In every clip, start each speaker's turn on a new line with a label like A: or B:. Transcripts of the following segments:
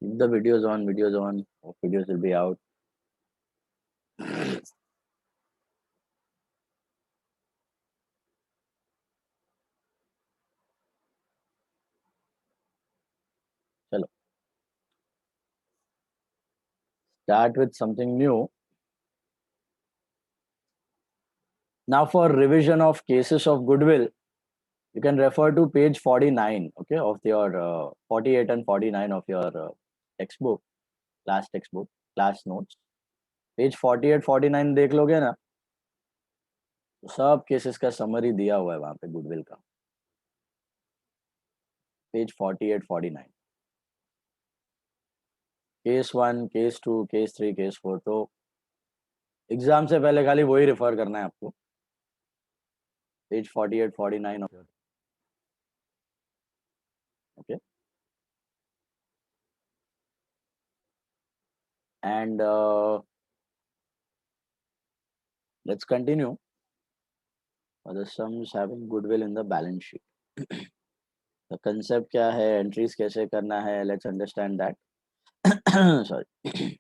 A: Keep the videos on, videos will be out. Chalo, start with something new. Now for revision of cases of goodwill, you can refer to page 49, okay, of your 48 and 49 of your textbook, textbook, class notes. Page 48 49 देख लोगे ना, तो सब cases का summary दिया हुआ है वहां पे गुडविल का, page 48 49, case 1 case 2 case 3 case 4. तो एग्जाम से पहले खाली वही रेफर करना है आपको, page 48 49 of your, okay. And let's continue the sums having goodwill in the balance sheet. The concept क्या है, एंट्रीज कैसे करना है, let's understand that. Sorry.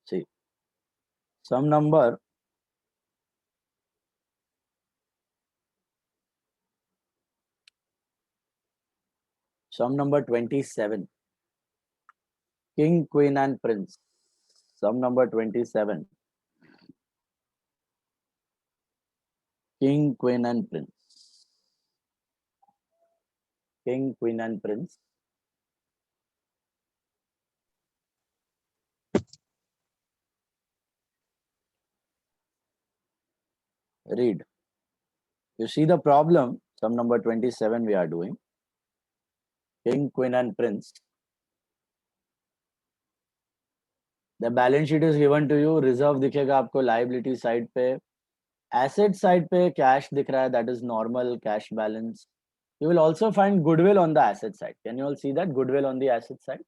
A: See, sum number sum number 27, king queen and prince. Sum number 27, king queen and prince, king queen and prince. Read. You see the problem, sum number 27 we are doing, king queen and prince. The balance sheet is given to you, reserve दिखेगा आपको liability side पे, asset side पे cash दिख रहा है, that is normal cash balance. You will also find goodwill on the asset side. Can you all see that goodwill on the asset side?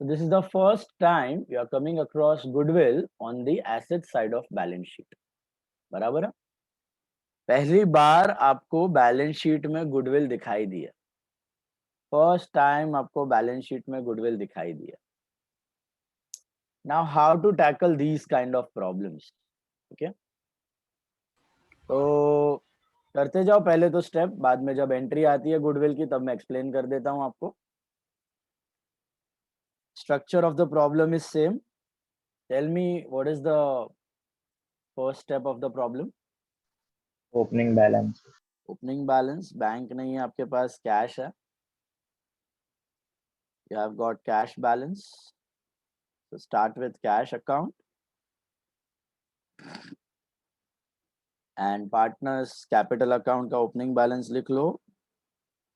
A: So this is the first time you are coming across goodwill on the asset side of balance sheet. बराबर है? पहली बार आपको balance sheet में goodwill दिखाई दिया, first time आपको balance sheet में goodwill दिखाई दिया. Now how to tackle these kind of problems, okay. तो करते जाओ पहले तो स्टेप, बाद में जब एंट्री आती है गुडविल की तब मैं एक्सप्लेन कर देता हूं आपको. Structure of the problem is same. Tell me what is the first step of the problem.
B: Opening balance.
A: Opening balance, bank नहीं है आपके पास, कैश है. You have got cash balance. So start with cash account. And partners capital account का opening balance लिख लो.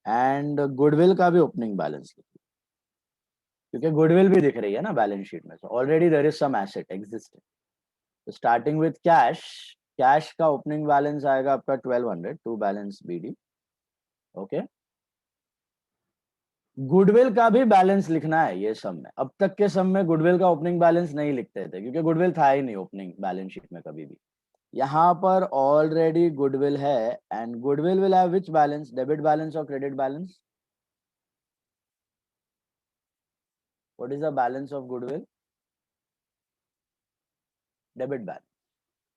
A: And goodwill का भी opening balance लिख लो. क्योंकि goodwill भी दिख रही है ना balance sheet में. So already there is some asset existing. So starting with cash, cash का opening balance आएगा आपका 1200 to balance BD. Okay. Goodwill का भी बैलेंस लिखना है ये सम में. अब तक के सम में गुडविल का ओपनिंग बैलेंस नहीं लिखते थे क्योंकि गुडविल था ही नहीं ओपनिंग बैलेंस शीट में कभी भी. यहाँ पर ऑलरेडी गुडविल है and goodwill will have which balance, debit balance और credit balance. What is the balance of goodwill? Debit balance,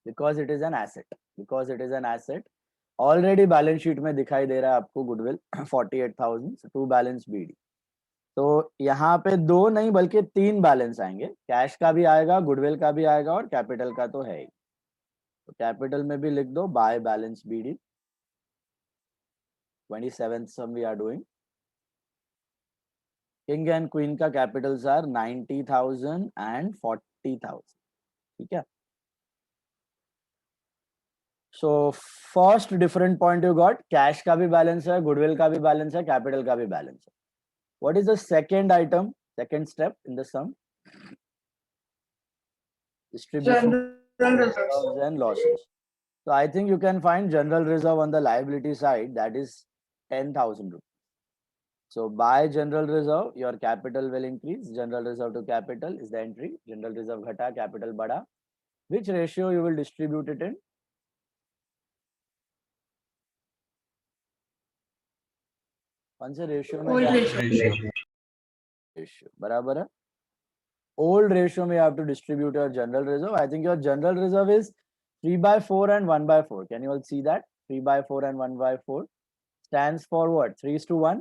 A: because it is an asset, because it is an asset. Already balance sheet में दिखाई दे रहा है आपको goodwill 48,000 to balance BD. तो यहाँ पे दो नहीं बल्कि तीन बैलेंस आएंगे, कैश का भी आएगा, गुडविल का भी आएगा और कैपिटल का तो है ही. तो कैपिटल में भी लिख दो by balance BD. 27th sum we are doing. King and Queen का कैपिटल्स आर 90,000 एंड 40,000. ठीक है. So first different point you got, cash का भी बैलेंस है, गुडविल का भी बैलेंस है, कैपिटल का भी बैलेंस है. What is the second item, second step in the sum? Distribution reserves and losses. So I think you can find general reserve on the liability side, that is 10,000 rupees. So by general reserve, your capital will increase. General reserve to capital is the entry. General reserve घटा, capital बढ़ा. Which ratio you will distribute it in? कौन से ratio में?
C: Old ratio.
B: ratio.
A: Ratio बराबर है. Old ratio में you have to distribute your general reserve. I think your general reserve is 3/4 and 1/4. Can you all see that? 3/4 and 1/4 stands for what? 3:1.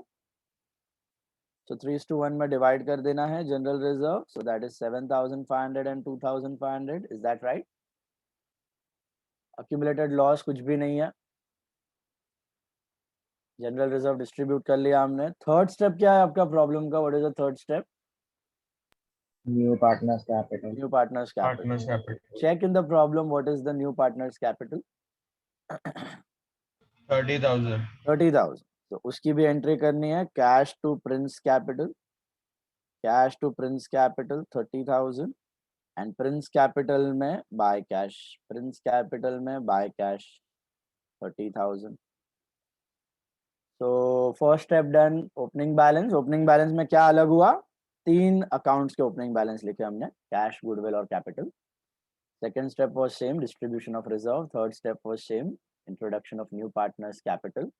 A: So 3:1 में divide कर देना है general reserve. So that is 7,500 and 2,500. Is that right? Accumulated loss कुछ भी नहीं है. General reserve distribute कर लिया हमने. Third step क्या है आपका problem का? What is the third step?
B: New partner's capital.
A: New partner's capital.
C: Partner's capital.
A: Check in the problem what is the new partner's capital.
C: 30,000.
A: 30,000. तो उसकी भी एंट्री करनी है. Cash to Prince capital. Cash to Prince capital 30,000 and Prince capital में by cash. Prince capital में by cash 30,000. तो first step done. Opening balance. Opening balance में क्या अलग हुआ? 3 अकाउंट्स के ओपनिंग बैलेंस लिखे हमने. कैश, गुडविल और capital. Second step was same, distribution of reserve. Third step was same, introduction of new partners capital.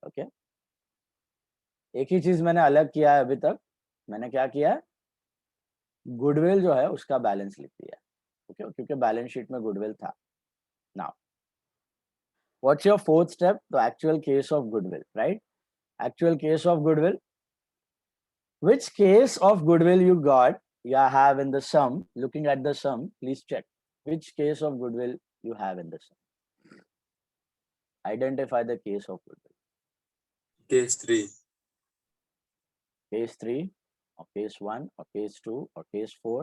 A: Okay. एक ही चीज मैंने अलग किया है अभी तक. मैंने क्या किया है? गुडविल जो है उसका बैलेंस लिख दिया. ओके, क्योंकि बैलेंस शीट में गुडविल था. Now what's your fourth step? The actual case of goodwill, right? Actual case of goodwill. Which case of goodwill you got, you have in the sum? Looking at the sum, please check. Which case of goodwill you have in the sum? Identify the case of goodwill.
D: Case 3.
A: Case 3 or case 1 or case 2 or case 4.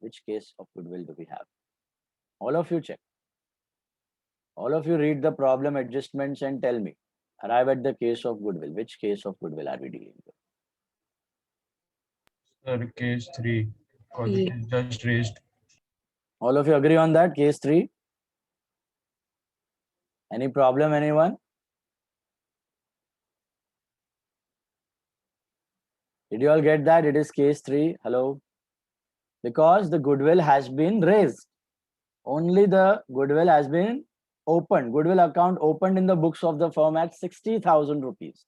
A: Which case of goodwill do we have? All of you check. All of you read the problem adjustments and tell me. Arrive at the case of goodwill. Which case of goodwill are we dealing with?
C: Sir, case 3. Because it is just raised.
A: All of you agree on that? Case 3? Any problem, anyone? Did you all get that? It is case 3. Hello? Because the goodwill has been raised. Only the goodwill has been opened. Goodwill account opened in the books of the firm at 60,000 rupees.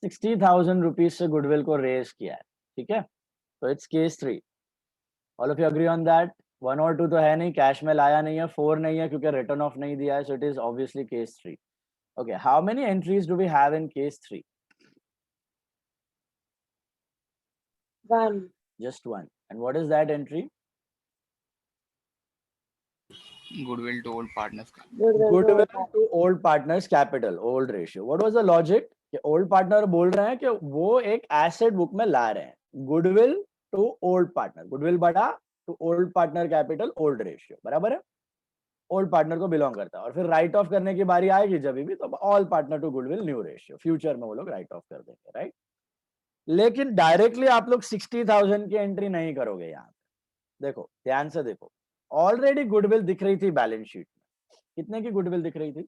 A: 60,000 rupees से goodwill को raise किया है. ठीक है? So it's case 3. All of you agree on that? 1 और 2 तो है नहीं, कैश में लाया नहीं है. 4 नहीं है क्योंकि रिटर्न ऑफ नहीं दिया है. So it is obviously case 3. Okay, how many entries do we have in case 3?
E: 1.
A: Just one. And what is that entry?
F: Goodwill to old partners.
A: Goodwill to old partners capital, old ratio. What was the logic? कि old partner बोल रहे हैं कि वो एक asset book में ला रहे हैं. Goodwill to old partner. Goodwill बढ़ा to old partner capital, old ratio. बराबर है? Old partner को belong करता है. और फिर write off करने की बारी आएगी जब भी, तो all partner to goodwill new ratio. Future में वो लोग write off कर देंगे, right? लेकिन डायरेक्टली आप लोग 60,000 की एंट्री नहीं करोगे. यहाँ पे देखो, ध्यान से देखो. ऑलरेडी गुडविल दिख रही थी बैलेंस शीट में. कितने की गुडविल दिख रही थी?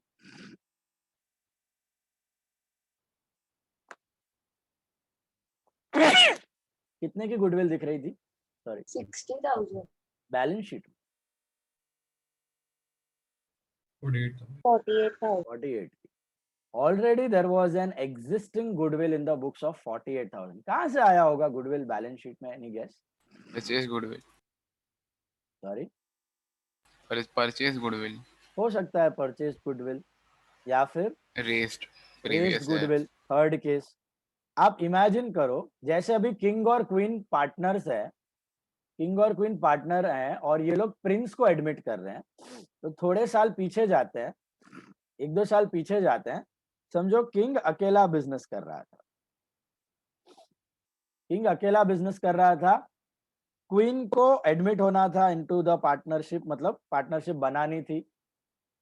A: कितने की गुडविल दिख रही थी? सॉरी,
E: 60,000.
A: बैलेंस शीट में
E: 48,000.
A: 48 की. Already there was an existing goodwill in the books of 48,000. कहां से आया होगा गुडविल बैलेंस शीट में? Any guess?
F: Purchase goodwill.
A: Sorry,
F: Purchase goodwill.
A: हो सकता है परचेज गुडविल या फिर
F: Raised.
A: Raised
F: Previous.
A: Goodwill. Third case. आप इमेजिन करो जैसे अभी किंग और क्वीन पार्टनर्स है. किंग और क्वीन पार्टनर हैं और ये लोग प्रिंस को एडमिट कर रहे हैं. तो थोड़े साल पीछे जाते हैं, 1-2 साल पीछे जाते हैं. समझो किंग अकेला बिजनेस कर रहा था. किंग अकेला बिजनेस कर रहा था. क्वीन को एडमिट होना था इनटू द पार्टनरशिप, मतलब पार्टनरशिप बनानी थी.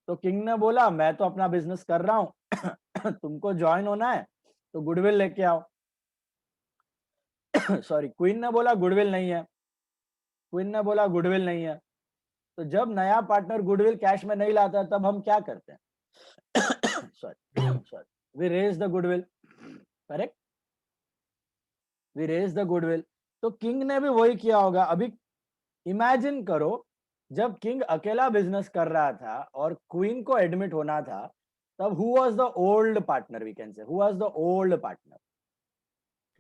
A: तो किंग ने बोला मैं तो अपना बिजनेस कर रहा हूं, तुमको ज्वाइन होना है तो गुडविल लेके आओ. सॉरी, क्वीन ने बोला गुडविल नहीं है. क्वीन ने बोला गुडविल नहीं है. तो जब नया पार्टनर गुडविल कैश में नहीं लाता तब हम क्या करते हैं? Sorry, we raise the goodwill. Correct, we raise the goodwill. तो किंग ने भी वही किया होगा. अभी इमेजिन करो जब किंग अकेला बिजनेस कर रहा था और क्वीन को एडमिट होना था, तब who was the old partner, we can say who was the old partner?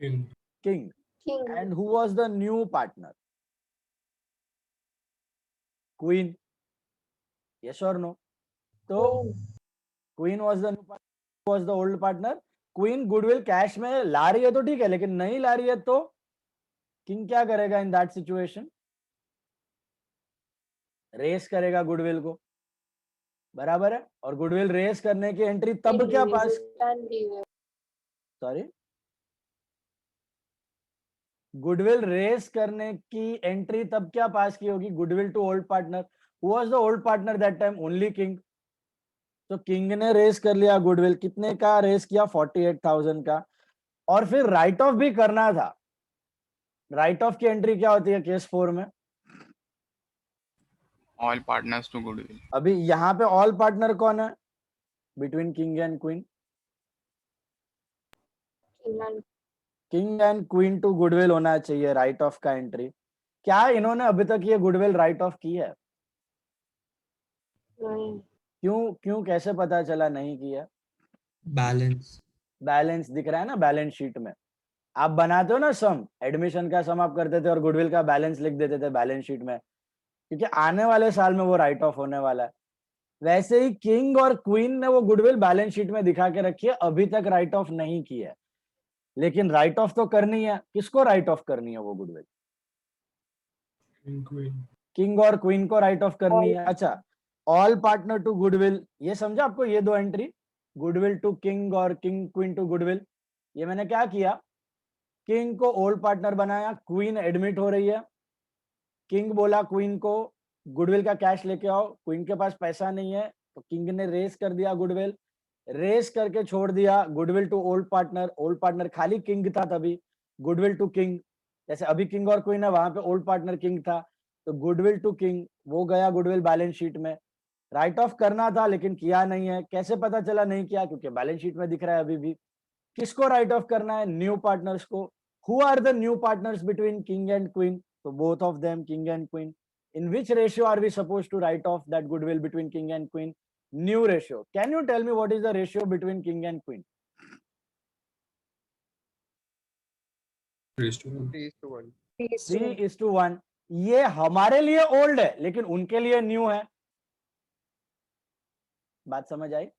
C: King.
A: King.
E: King.
A: And who was the new partner? Queen. Yes or no? तो
E: Queen.
A: Queen was the new partner, was the old partner. Queen goodwill cash में ला रही है तो ठीक है, लेकिन नहीं ला रही है तो किंग क्या करेगा इन दैट सिचुएशन? रेस करेगा गुडविल को, बराबर है. और गुडविल रेस करने की एंट्री तब क्या
E: Release
A: पास,
E: it and leave it.
A: Sorry, goodwill raise करने की एंट्री तब क्या पास की होगी? Goodwill to old partner. Who was the old partner that time? Only King. तो किंग ने रेस कर लिया गुडविल. कितने का रेस किया? 48,000 का. और फिर राइट ऑफ भी करना था. राइट ऑफ की एंट्री क्या होती है केस 4 में?
F: All partners to goodwill.
A: अभी यहाँ पे ऑल पार्टनर कौन है between king and Queen?
E: King and
A: King and Queen to goodwill होना चाहिए राइट ऑफ का एंट्री. क्या इन्होंने अभी तक ये गुडविल राइट ऑफ की है?
E: नहीं.
A: क्यों? क्यों? कैसे पता चला नहीं किया?
G: बैलेंस
A: बैलेंस दिख रहा है ना बैलेंस शीट में. आप बनाते हो ना सम, एडमिशन का सम आप करते थे और गुडविल का बैलेंस लिख देते थे बैलेंस शीट में, क्योंकि आने वाले साल में वो राइट ऑफ होने वाला है. वैसे ही किंग और क्वीन ने वो गुडविल बैलेंस शीट में दिखा के रखी है, अभी तक राइट ऑफ नहीं की है, लेकिन राइट ऑफ तो करनी है. किसको राइट ऑफ करनी है वो गुडविल?
C: King, queen.
A: किंग और क्वीन को राइट ऑफ करनी है. अच्छा, ऑल पार्टनर टू गुडविल, ये समझा आपको? ये दो एंट्री, गुडविल टू किंग और किंग क्वीन टू गुडविल. ये मैंने क्या किया? किंग को ओल्ड पार्टनर बनाया, क्वीन एडमिट हो रही है. किंग बोला क्वीन को गुडविल का कैश लेके आओ. क्वीन के पास पैसा नहीं है, तो किंग ने रेस कर दिया गुडविल. रेस करके छोड़ दिया goodwill to old partner. Old partner खाली किंग था तभी. गुडविल टू किंग, जैसे अभी किंग और क्वीन है, वहां पे ओल्ड पार्टनर किंग था, तो गुडविल टू किंग, वो गया गुडविल बैलेंस शीट में. राइट ऑफ करना था लेकिन किया नहीं है. कैसे पता चला नहीं किया? क्योंकि बैलेंस शीट में दिख रहा है अभी भी. किसको राइट ऑफ करना है? न्यू पार्टनर्स को. Who are the new partners between king and queen? तो both of them, king and queen. In which ratio are we supposed to write off that goodwill between king and queen? New ratio. Can you tell me what is the ratio between king and queen?
C: 3:1.
F: 3:1.
A: 3:1. ये हमारे लिए old है लेकिन उनके लिए new है. बात समझ आई?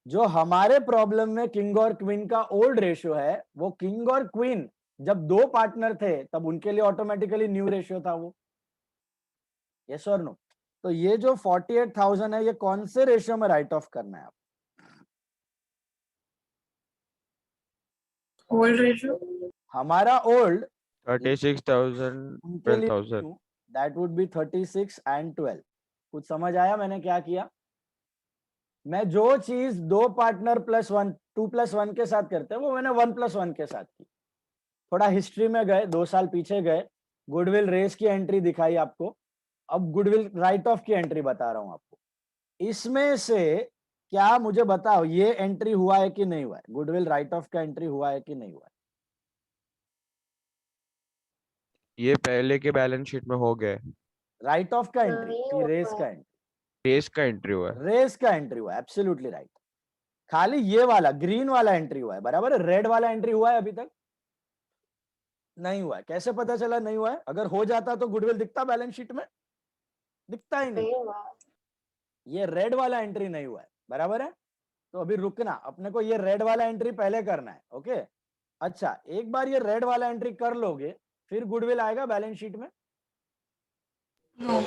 A: जो हमारे प्रॉब्लम में किंग और क्वीन का ओल्ड रेशियो है, वो किंग और क्वीन जब दो पार्टनर थे तब उनके लिए ऑटोमेटिकली न्यू रेशियो था वो. यस और नो? तो ये जो 48,000 है, ये कौन से रेशियो में राइट ऑफ करना है आप?
H: Old ratio.
A: हमारा ओल्ड
I: 36,000,
A: उनके लिए
I: 12,000.
A: That would be 36 and 12. कुछ समझ आया मैंने क्या किया? मैं जो चीज दो पार्टनर +1, 2+1 के साथ करते हैं, वो मैंने 1+1 के साथ की. थोड़ा हिस्ट्री में गए, 2 साल पीछे गए, गुडविल रेस की एंट्री दिखाई आपको. अब गुडविल राइट ऑफ की एंट्री बता रहा हूं आपको. इसमें से क्या मुझे बताओ, ये एंट्री हुआ है कि नहीं हुआ है? गुडविल राइट ऑफ का एंट्री हुआ है कि नहीं हुआ है?
I: ये पहले के बैलेंस शीट में हो गए.
A: राइट ऑफ का एंट्री
E: नहीं
A: कि
E: हुआ
A: रेस
E: है.
A: का एंट्री?
I: रेस का एंट्री हुआ है.
A: रेस का एंट्री हुआ है, एब्सोल्युटली राइट. खाली ये वाला ग्रीन वाला एंट्री हुआ है, बराबर है. रेड वाला एंट्री हुआ है अभी तक नहीं हुआ है. कैसे पता चला नहीं हुआ है? अगर हो जाता तो गुडविल दिखता बैलेंस शीट में? दिखता ही नहीं.
E: नहीं हुआ.
A: ये रेड वाला एंट्री नहीं हुआ है, बराबर है. तो अभी रुकना, अपने को ये रेड वाला एंट्री पहले करना है. ओके, अच्छा, एक बार ये रेड वाला एंट्री कर लोगे फिर गुडविल आएगा बैलेंस शीट में?
H: No.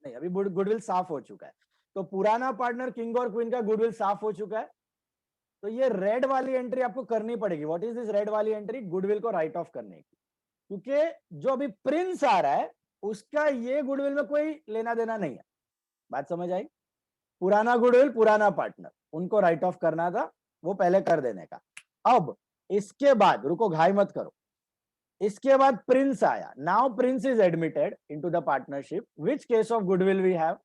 A: नहीं, अभी गुडविल साफ हो चुका है. तो पुराना पार्टनर किंग और क्वीन का गुडविल साफ हो चुका है. तो ये रेड वाली एंट्री आपको करनी पड़ेगी. व्हाट इज दिस रेड वाली एंट्री? गुडविल को राइट ऑफ करने की. क्योंकि जो अभी प्रिंस आ रहा है उसका ये गुडविल में कोई लेना देना नहीं है. बात समझ आई? पुराना गुडविल, पुराना पार्टनर, उनको राइट ऑफ करना था, वो पहले कर देने का. अब इसके बाद रुको, घाई मत करो. इसके बाद प्रिंस आया. Now Prince is admitted into the partnership. Which case of goodwill we have?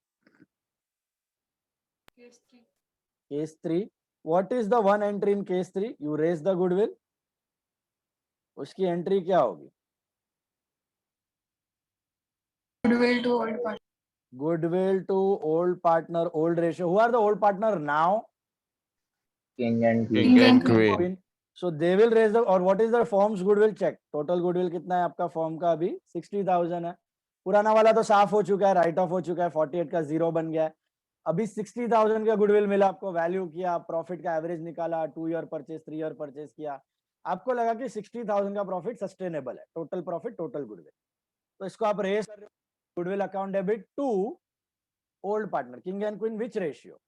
H: Case 3.
A: Case 3. What is the one entry in case 3? You raise the goodwill. उसकी एंट्री क्या होगी?
H: Goodwill to old partner.
A: Goodwill to old partner, old ratio. Who are the old partner now?
B: King and
I: King
B: queen.
I: and
H: King and
I: queen.
A: So they will raise the, और what is the firm's goodwill? check. Total goodwill कितना है आपका firm का? अभी 60,000 है. पुराना वाला तो साफ हो चुका है, राइट ऑफ हो चुका है, 48 का जीरो बन गया है. अभी 60,000 का गुडविल मिला आपको, वैल्यू किया, प्रॉफिट का एवरेज निकाला, 2 ईयर परचेज 3 ईयर परचेज किया, आपको लगा कि 60,000 का प्रॉफिट सस्टेनेबल है. Total profit, total goodwill. तो इसको आप रेस कर रहे हो, goodwill account debit to old partner. King and Queen which ratio?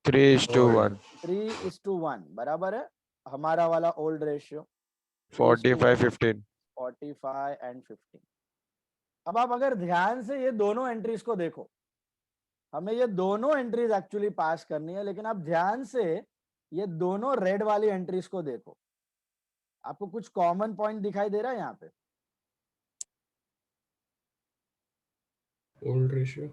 I: 3:1.
A: 3:1. बराबर है हमारा वाला ओल्ड रेशियो.
I: 45:15.
A: 45 and 15. अब आप अगर ध्यान से ये दोनों एंट्रीज को देखो, हमें ये दोनों एंट्रीज एक्चुअली पास करनी है, लेकिन आप ध्यान से ये दोनों रेड वाली एंट्रीज को देखो. आपको कुछ कॉमन पॉइंट दिखाई दे रहा है यहाँ पे?
C: Old ratio.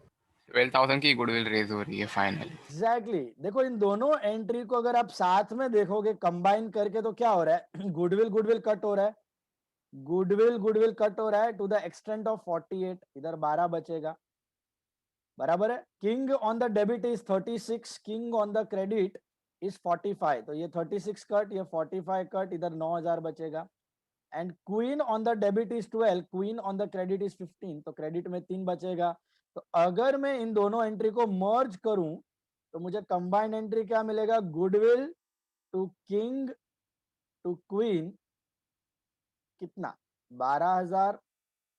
F: 12,000 की गुडविल रेज हो रही है फाइनल.
A: एग्जैक्टली. देखो इन दोनों एंट्री को अगर आप साथ में देखोगे कंबाइन करके, तो क्या हो रहा है? गुडविल गुडविल कट हो रहा है, गुडविल कट हो रहा है टू द एक्सटेंट ऑफ 48. इधर 12 बचेगा. बराबर है. King on the debit is 36, king on the credit is 45. तो ये 36 कट, ये 45 कट, इधर 9,000 बचेगा. And queen on the debit is 12, queen on the credit is 15. तो क्रेडिट में 3 बचेगा. तो अगर मैं इन दोनों एंट्री को मर्ज करूं तो मुझे कंबाइंड एंट्री क्या मिलेगा? Goodwill to King to Queen कितना? 12,000,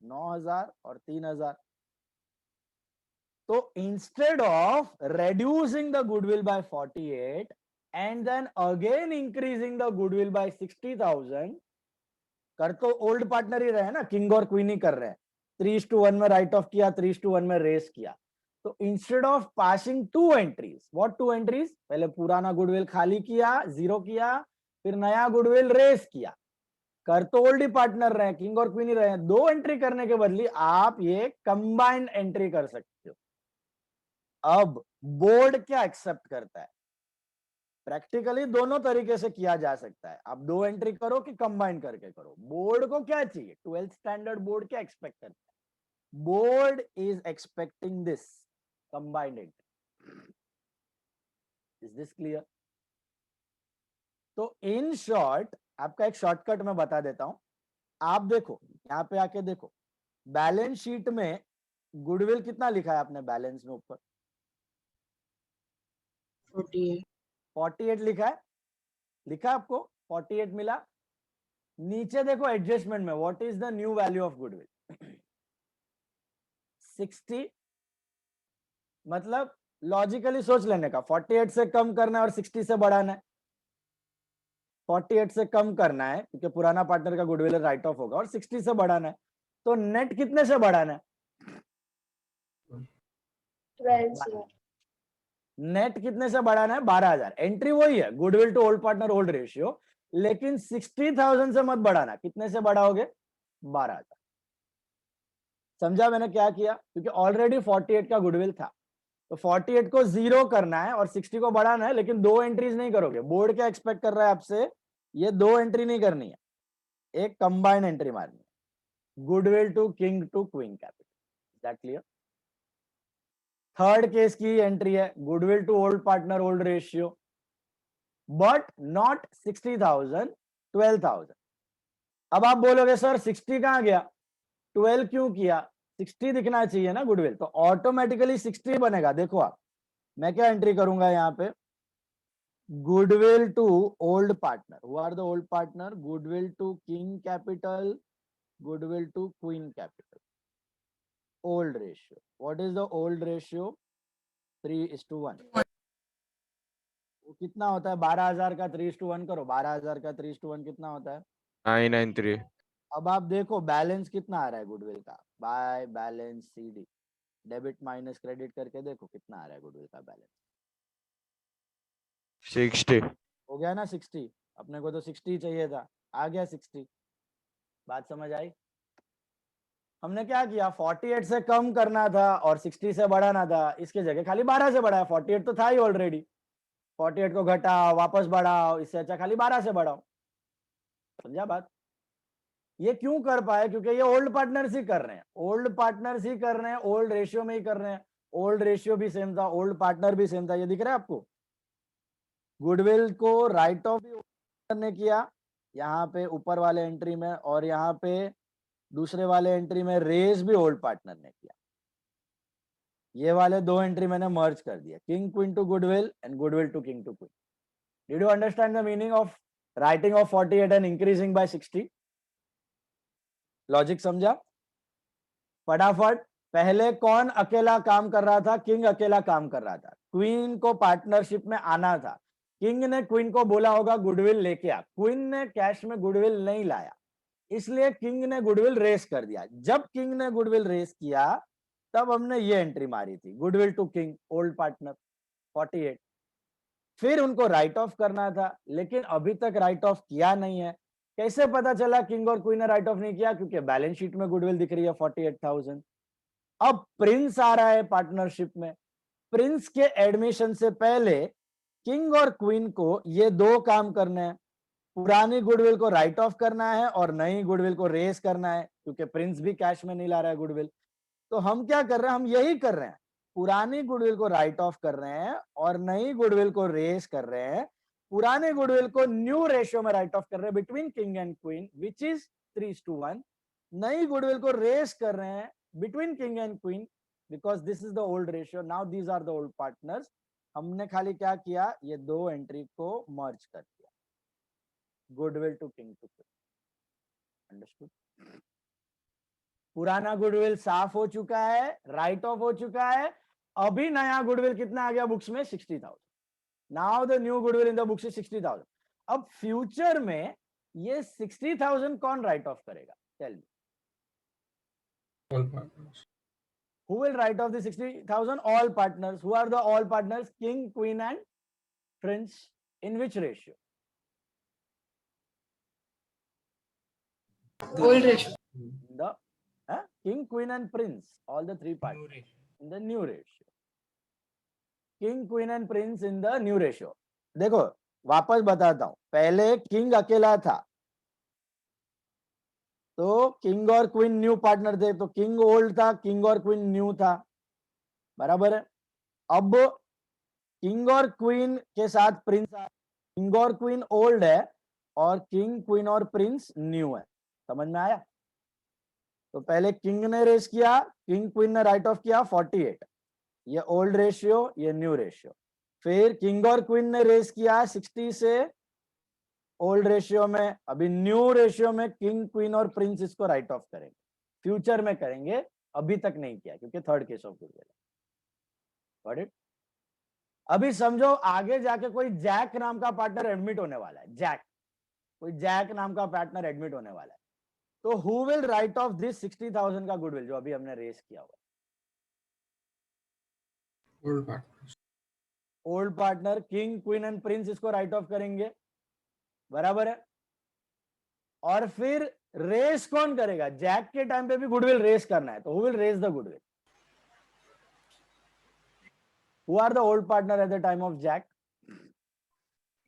A: 9,000 और 3,000. तो instead of reducing the goodwill by 48 and then again increasing the goodwill by 60,000, कर तो ओल्ड पार्टनर ही रहे ना, किंग और क्वीन ही कर रहे हैं. 3:1 में राइट ऑफ किया, 3:1 में रेस किया. तो instead of passing to entries, what to entries? पहले पुराना गुडविल खाली किया, जीरो किया, फिर नया गुडविल रेस किया. कर तो ओल्ड ही पार्टनर रहे, किंग और क्वीन ही रहे. दो एंट्री करने के बदले आप ये कंबाइंड एंट्री कर सकते हो. अब बोर्ड क्या एक्सेप्ट करता है? प्रैक्टिकली दोनों तरीके से किया जा सकता है. आप दो एंट्री करो कि कंबाइन करके करो. बोर्ड को क्या चाहिए? 12th स्टैंडर्ड बोर्ड क्या एक्सपेक्ट करता है? Board is expecting this combined entry. Is this clear? तो इन शॉर्ट आपका एक शॉर्टकट मैं बता देता हूं. आप देखो, यहां पे आके देखो, बैलेंस शीट में गुडविल कितना लिखा है आपने? बैलेंस में ऊपर 48 लिखा है. लिखा आपको 48 मिला. नीचे देखो एडजस्टमेंट में, what is the new value of goodwill? 60. मतलब लॉजिकली सोच लेने का, 48 से कम करना है और 60 से बढ़ाना है. 48 से कम करना है क्योंकि पुराना पार्टनर का गुडविल राइट ऑफ होगा, और 60 से बढ़ाना है. तो नेट कितने से बढ़ाना है?
E: 12 से.
A: नेट कितने से बढ़ाना है? 12,000. एंट्री वही है, goodwill to old partner old ratio, लेकिन 60,000 से मत बढ़ाना. कितने से बढ़ाओगे? 12,000. समझा मैंने क्या किया? क्योंकि ऑलरेडी 48 का गुडविल था, तो 48 को जीरो करना है और 60 को बढ़ाना है, लेकिन दो एंट्रीज नहीं करोगे. बोर्ड क्या एक्सपेक्ट कर रहा है आपसे? ये दो एंट्री नहीं करनी है, एक कंबाइंड एंट्री मारनी है. Goodwill to King to Queen capital. Is that clear? Third case की एंट्री है, goodwill to old partner old ratio, but not 60,000, 12,000. अब आप बोलोगे सर 60 कहां गया, 12 क्यों किया? 60 दिखना चाहिए ना गुडविल, तो ऑटोमेटिकली 60 बनेगा. देखो आप, मैं क्या एंट्री करूंगा यहाँ पे? Goodwill to old partner. Who are the old partner? Goodwill to King capital, goodwill to Queen capital. Old ratio, what is the old ratio? 3:1. वो कितना होता है? 12,000 का 3:1 करो. 12,000 का 3:1 कितना होता है?
I: 993.
A: अब आप देखो बैलेंस कितना आ रहा है गुडविल का, bye balance CD, debit minus credit करके देखो कितना आ रहा है गुडविल का बैलेंस.
I: 60.
A: हो गया ना 60? अपने को तो 60 चाहिए था, आ गया 60. बात समझ आई? हमने क्या किया? 48 से कम करना था और 60 से बढ़ाना था, इसके जगह खाली 12 से बढ़ाया. 48 तो था ही ऑलरेडी, 48 को घटाओ, वापस बढ़ाओ, इससे अच्छा खाली 12 से बढ़ाओ. समझा बात? ये क्यों कर पाए? क्योंकि ये ओल्ड पार्टनर्स ही कर रहे हैं, ओल्ड पार्टनर्स ही कर रहे हैं, ओल्ड रेशियो में ही कर रहे हैं, ओल्ड रेशियो भी सेम था, ओल्ड पार्टनर भी सेम था। ये दिख रहा है आपको? गुडविल को राइट ऑफ ने किया यहाँ पे ऊपर वाले एंट्री में, और यहाँ पे दूसरे वाले एंट्री में रेज भी ओल्ड पार्टनर ने किया। ये वाले दो एंट्री मैंने मर्ज कर दिया, King Queen to goodwill and goodwill to King to Queen. Did you understand the meaning of writing off 48 and increasing by 60? Logic समझा? फटाफट, पहले कौन अकेला काम कर रहा था? किंग अकेला काम कर रहा था, क्वीन को पार्टनरशिप में आना था। किंग ने क्वीन को बोला होगा गुडविल लेके आ, क्वीन ने कैश में गुडविल नहीं लाया, इसलिए किंग ने गुडविल रेस कर दिया। जब किंग ने गुडविल रेस किया तब हमने ये एंट्री मारी थी, goodwill to King old partner 48। फिर उनको राइट ऑफ करना था, लेकिन अभी तक राइट ऑफ किया नहीं है। कैसे पता चला किंग और क्वीन ने राइट ऑफ नहीं किया? क्योंकि बैलेंस शीट में गुडविल दिख रही है 48,000। अब प्रिंस आ रहा है पार्टनरशिप में, प्रिंस के एडमिशन से पहले किंग और क्वीन को ये दो काम करने हैं, पुरानी गुडविल को राइट ऑफ करना है और नई गुडविल को रेस करना है, क्योंकि प्रिंस भी कैश में नहीं ला रहा है गुडविल। तो हम क्या कर रहे हैं? हम यही कर रहे हैं, पुरानी गुडविल को राइट ऑफ कर रहे हैं और नई गुडविल को रेस कर रहे हैं। पुराने गुडविल को न्यू रेशियो में राइट ऑफ कर रहे हैं between king and Queen, which is 3:1। नई गुडविल को रेस कर रहे हैं between king and Queen, because this is the old ratio, now these are the old partners. हमने खाली क्या किया? ये दो एंट्री को मर्ज कर दिया, goodwill to King to Queen. Understood? पुराना गुडविल साफ हो चुका है, राइट ऑफ हो चुका है। अभी नया गुडविल कितना आ गया बुक्स में? 60,000। Now the new goodwill in the books is 60,000। अब फ्यूचर में ये 60,000 कौन राइट ऑफ करेगा? Tell me,
C: All partners.
A: who will write off the 60,000? All partners. Who are the all partners? King, queen and prince. In which ratio?
H: Old ratio.
A: The king, queen and prince, all the three partners in the new ratio. King, queen and prince in the new ratio. देखो वापस बताता हूं, पहले king अकेला था तो king और queen new partner थे, तो किंग ओल्ड था, किंग और क्वीन न्यू था, बराबर है। अब किंग और क्वीन के साथ प्रिंस, किंग और क्वीन ओल्ड है और किंग, क्वीन और प्रिंस न्यू है। समझ में आया? तो पहले किंग ने रेस किया, किंग क्वीन ने राइट ऑफ किया 48, ये ओल्ड रेशियो, ये न्यू रेशियो। फिर किंग और क्वीन ने रेस किया 60 से ओल्ड रेशियो में, अभी न्यू रेशियो में किंग, क्वीन और प्रिंस इसको राइट ऑफ करेंगे, फ्यूचर में करेंगे, अभी तक नहीं किया क्योंकि third case of goodwill. Got it? अभी समझो आगे जाके कोई जैक नाम का पार्टनर एडमिट होने वाला है, जैक, कोई जैक नाम का पार्टनर एडमिट होने वाला है, तो who will write off this 60,000 का गुडविल जो अभी हमने रेस किया हुआ?
C: Old partners.
A: Old partner king, Queen and Prince इसको राइट ऑफ करेंगे, बराबर है। और फिर रेस कौन करेगा? जैक के टाइम पे भी गुडविल रेस करना है, तो who will raise the goodwill? Who are the old partner at the time of Jack?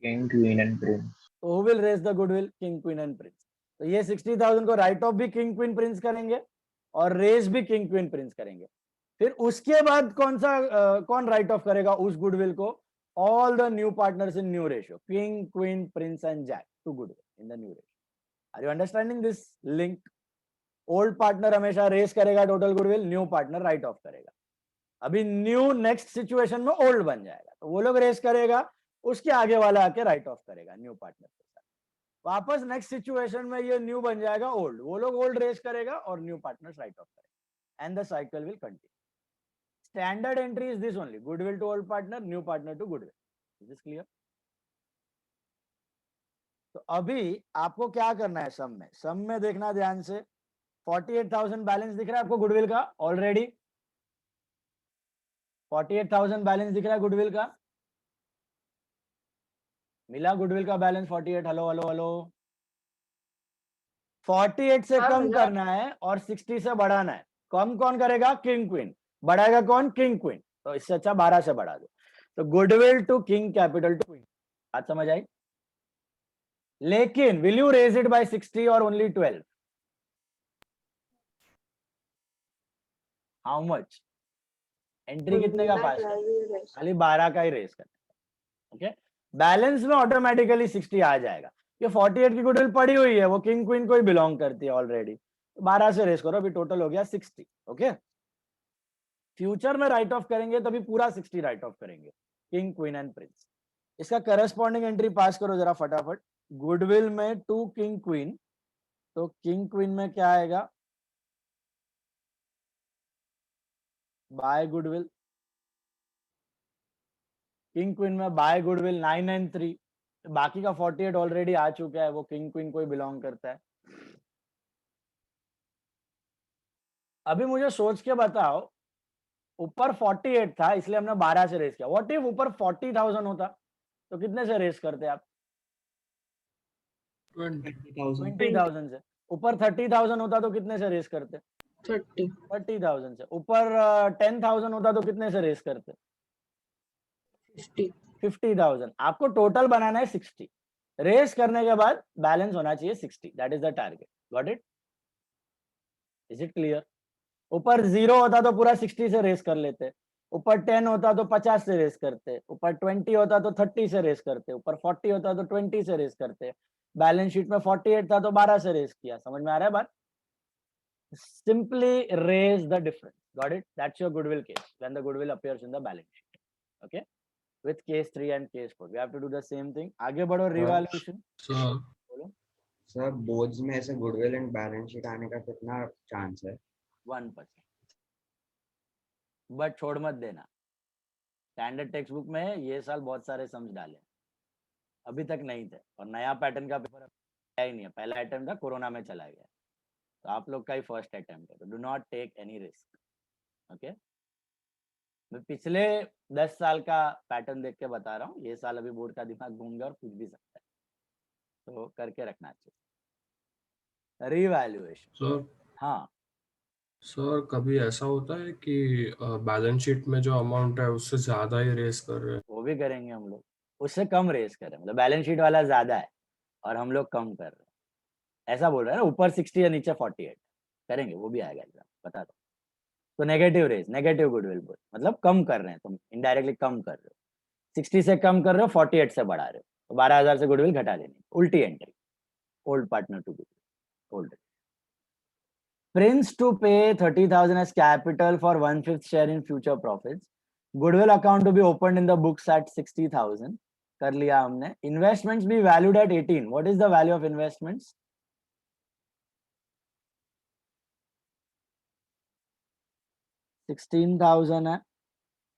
B: King, queen and prince.
A: तो who will raise the goodwill? King, Queen and Prince. तो ये 60,000 को write off भी King, Queen, Prince करेंगे और race भी King, Queen, Prince करेंगे। फिर उसके बाद कौन राइट ऑफ करेगा उस गुडविल को? All the new partners in new ratio, King, Queen, Prince and Jack to goodwill in the new ratio. Are you understanding this link? Old partner हमेशा raise करेगा total goodwill, new partner write off करेगा। अभी new next situation में old बन जाएगा, तो वो लोग रेस करेगा, उसके आगे वाला आके राइट ऑफ करेगा न्यू पार्टनर के साथ। वापस नेक्स्ट सिचुएशन में ये न्यू बन जाएगा ओल्ड, वो लोग ओल्ड रेस करेगा और न्यू पार्टनर्स राइट ऑफ करेगा, and the cycle will continue. Standard entry is this only, goodwill to old partner, new partner to goodwill. Is this clear? तो अभी आपको क्या करना है? सम में देखना ध्यान से। 48,000 बैलेंस दिख रहा है आपको गुडविल का ऑलरेडी? 48,000 बैलेंस दिख रहा है गुडविल का? मिला गुडविल का बैलेंस 48? Hello hello hello. 48 से
E: हाँ,
A: कम
E: मिला।
A: करना है और 60 से बढ़ाना है। कम कौन करेगा? King, Queen. बढ़ाएगा कौन? King, Queen. तो इससे अच्छा 12 से बढ़ा दो। तो goodwill to King, capital to Queen. बात समझ आई? लेकिन will you raise it by 60 और ओनली 12? हाउ मच, एंट्री कितने का पास कर,
E: 12 raise.
A: खाली 12 का ही रेस करना। ओके, बैलेंस में ऑटोमेटिकली 60 आ जाएगा। ये 48 की गुडविल पड़ी हुई है, वो किंग क्वीन को ही बिलोंग करती है ऑलरेडी, 12 से रेस करो, अभी टोटल हो गया 60। ओके, फ्यूचर में राइट ऑफ करेंगे तभी पूरा 60 राइट ऑफ करेंगे, किंग क्वीन एंड प्रिंस। इसका करस्पॉन्डिंग एंट्री पास करो जरा फटाफट। गुडविल में 2 किंग क्वीन, तो किंग क्वीन में क्या आएगा, बाय गुडविल, किंग क्वीन में बाय गुडविल 9 एंड 3, बाकी का 48 ऑलरेडी आ चुका है, वो किंग क्वीन को ही बिलोंग करता है। अभी मुझे सोच के बताओ, ऊपर 48 था इसलिए हमने 12 से रेस किया, व्हाट इफ ऊपर 40,000 होता तो कितने से रेस करते आप? 20,000 से। ऊपर 30,000 होता तो कितने से रेस करते? 30,000 से। ऊपर 10,000 होता तो कितने से रेस करते? 50,000। आपको टोटल बनाना है 60, रेस करने के बाद बैलेंस होना चाहिए 60, that is the target. Got it? Is it clear? ऊपर 0 होता तो पूरा 60 से रेस कर लेते, ऊपर 10 होता तो 50 से रेस करते, ऊपर 20 होता तो 30 से रेस करते, ऊपर 40 होता तो 20 से रेस करते। बैलेंस शीट में 48 था तो 12 से रेस किया। समझ में आ रहा है बात? Simply raise the difference. Got it? That's your goodwill case when the goodwill appears in the balance sheet. Okay, with case 3 and case 4 we have to do the same thing. आगे बढ़ो, revaluation। बोलो।
J: Sir boards में ऐसे goodwill and balance sheet आने का कितना chance है?
A: 1%, but छोड़ मत देना। स्टैंडर्ड टेक्स्ट बुक में ये साल बहुत सारे सम्स डाले, अभी तक नहीं थे, और नया पैटर्न का पेपर आया ही नहीं है, पहला अटेम्प्ट था, कोरोना में चला गया, तो आप लोग का ही फर्स्ट अटेम्प्ट है, तो do not take any risk. Okay, मैं पिछले 10 साल का पैटर्न देख के बता रहा हूँ, ये साल अभी बोर्ड का दिमाग घूम गया और कुछ भी सकता है, तो करके रखना चाहिए। रिवैल्यूएशन
C: सर
A: हाँ
C: सर कभी ऐसा होता है कि बैलेंस शीट में जो अमाउंट है उससे ज्यादा ही रेस कर रहे हैं?
A: वो भी करेंगे हम लोग, उससे कम रेस करें, मतलब बैलेंस शीट वाला ज्यादा है और हम लोग कम कर रहे हैं, ऐसा बोल रहे हैं ना। ऊपर 60 है नीचे 48 करेंगे, वो भी आएगा एग्जाम, बता दो। तो नेगेटिव रेस, नेगेटिव गुडविल बोल, मतलब कम कर रहे हैं, तुम इनडायरेक्टली कम कर रहे हो, 60 से कम कर रहे हो, 48 से बढ़ा रहे हो, तो 12,000 से गुडविल घटा देनी, उल्टी entry, old partner to goodwill, old. Prince to pay 30,000 as capital for 1/5 share in future profits. Goodwill account to be opened in the books at 60,000. कर लिया हमने। Investments be valued at 18. What is the value of investments? 16,000 है,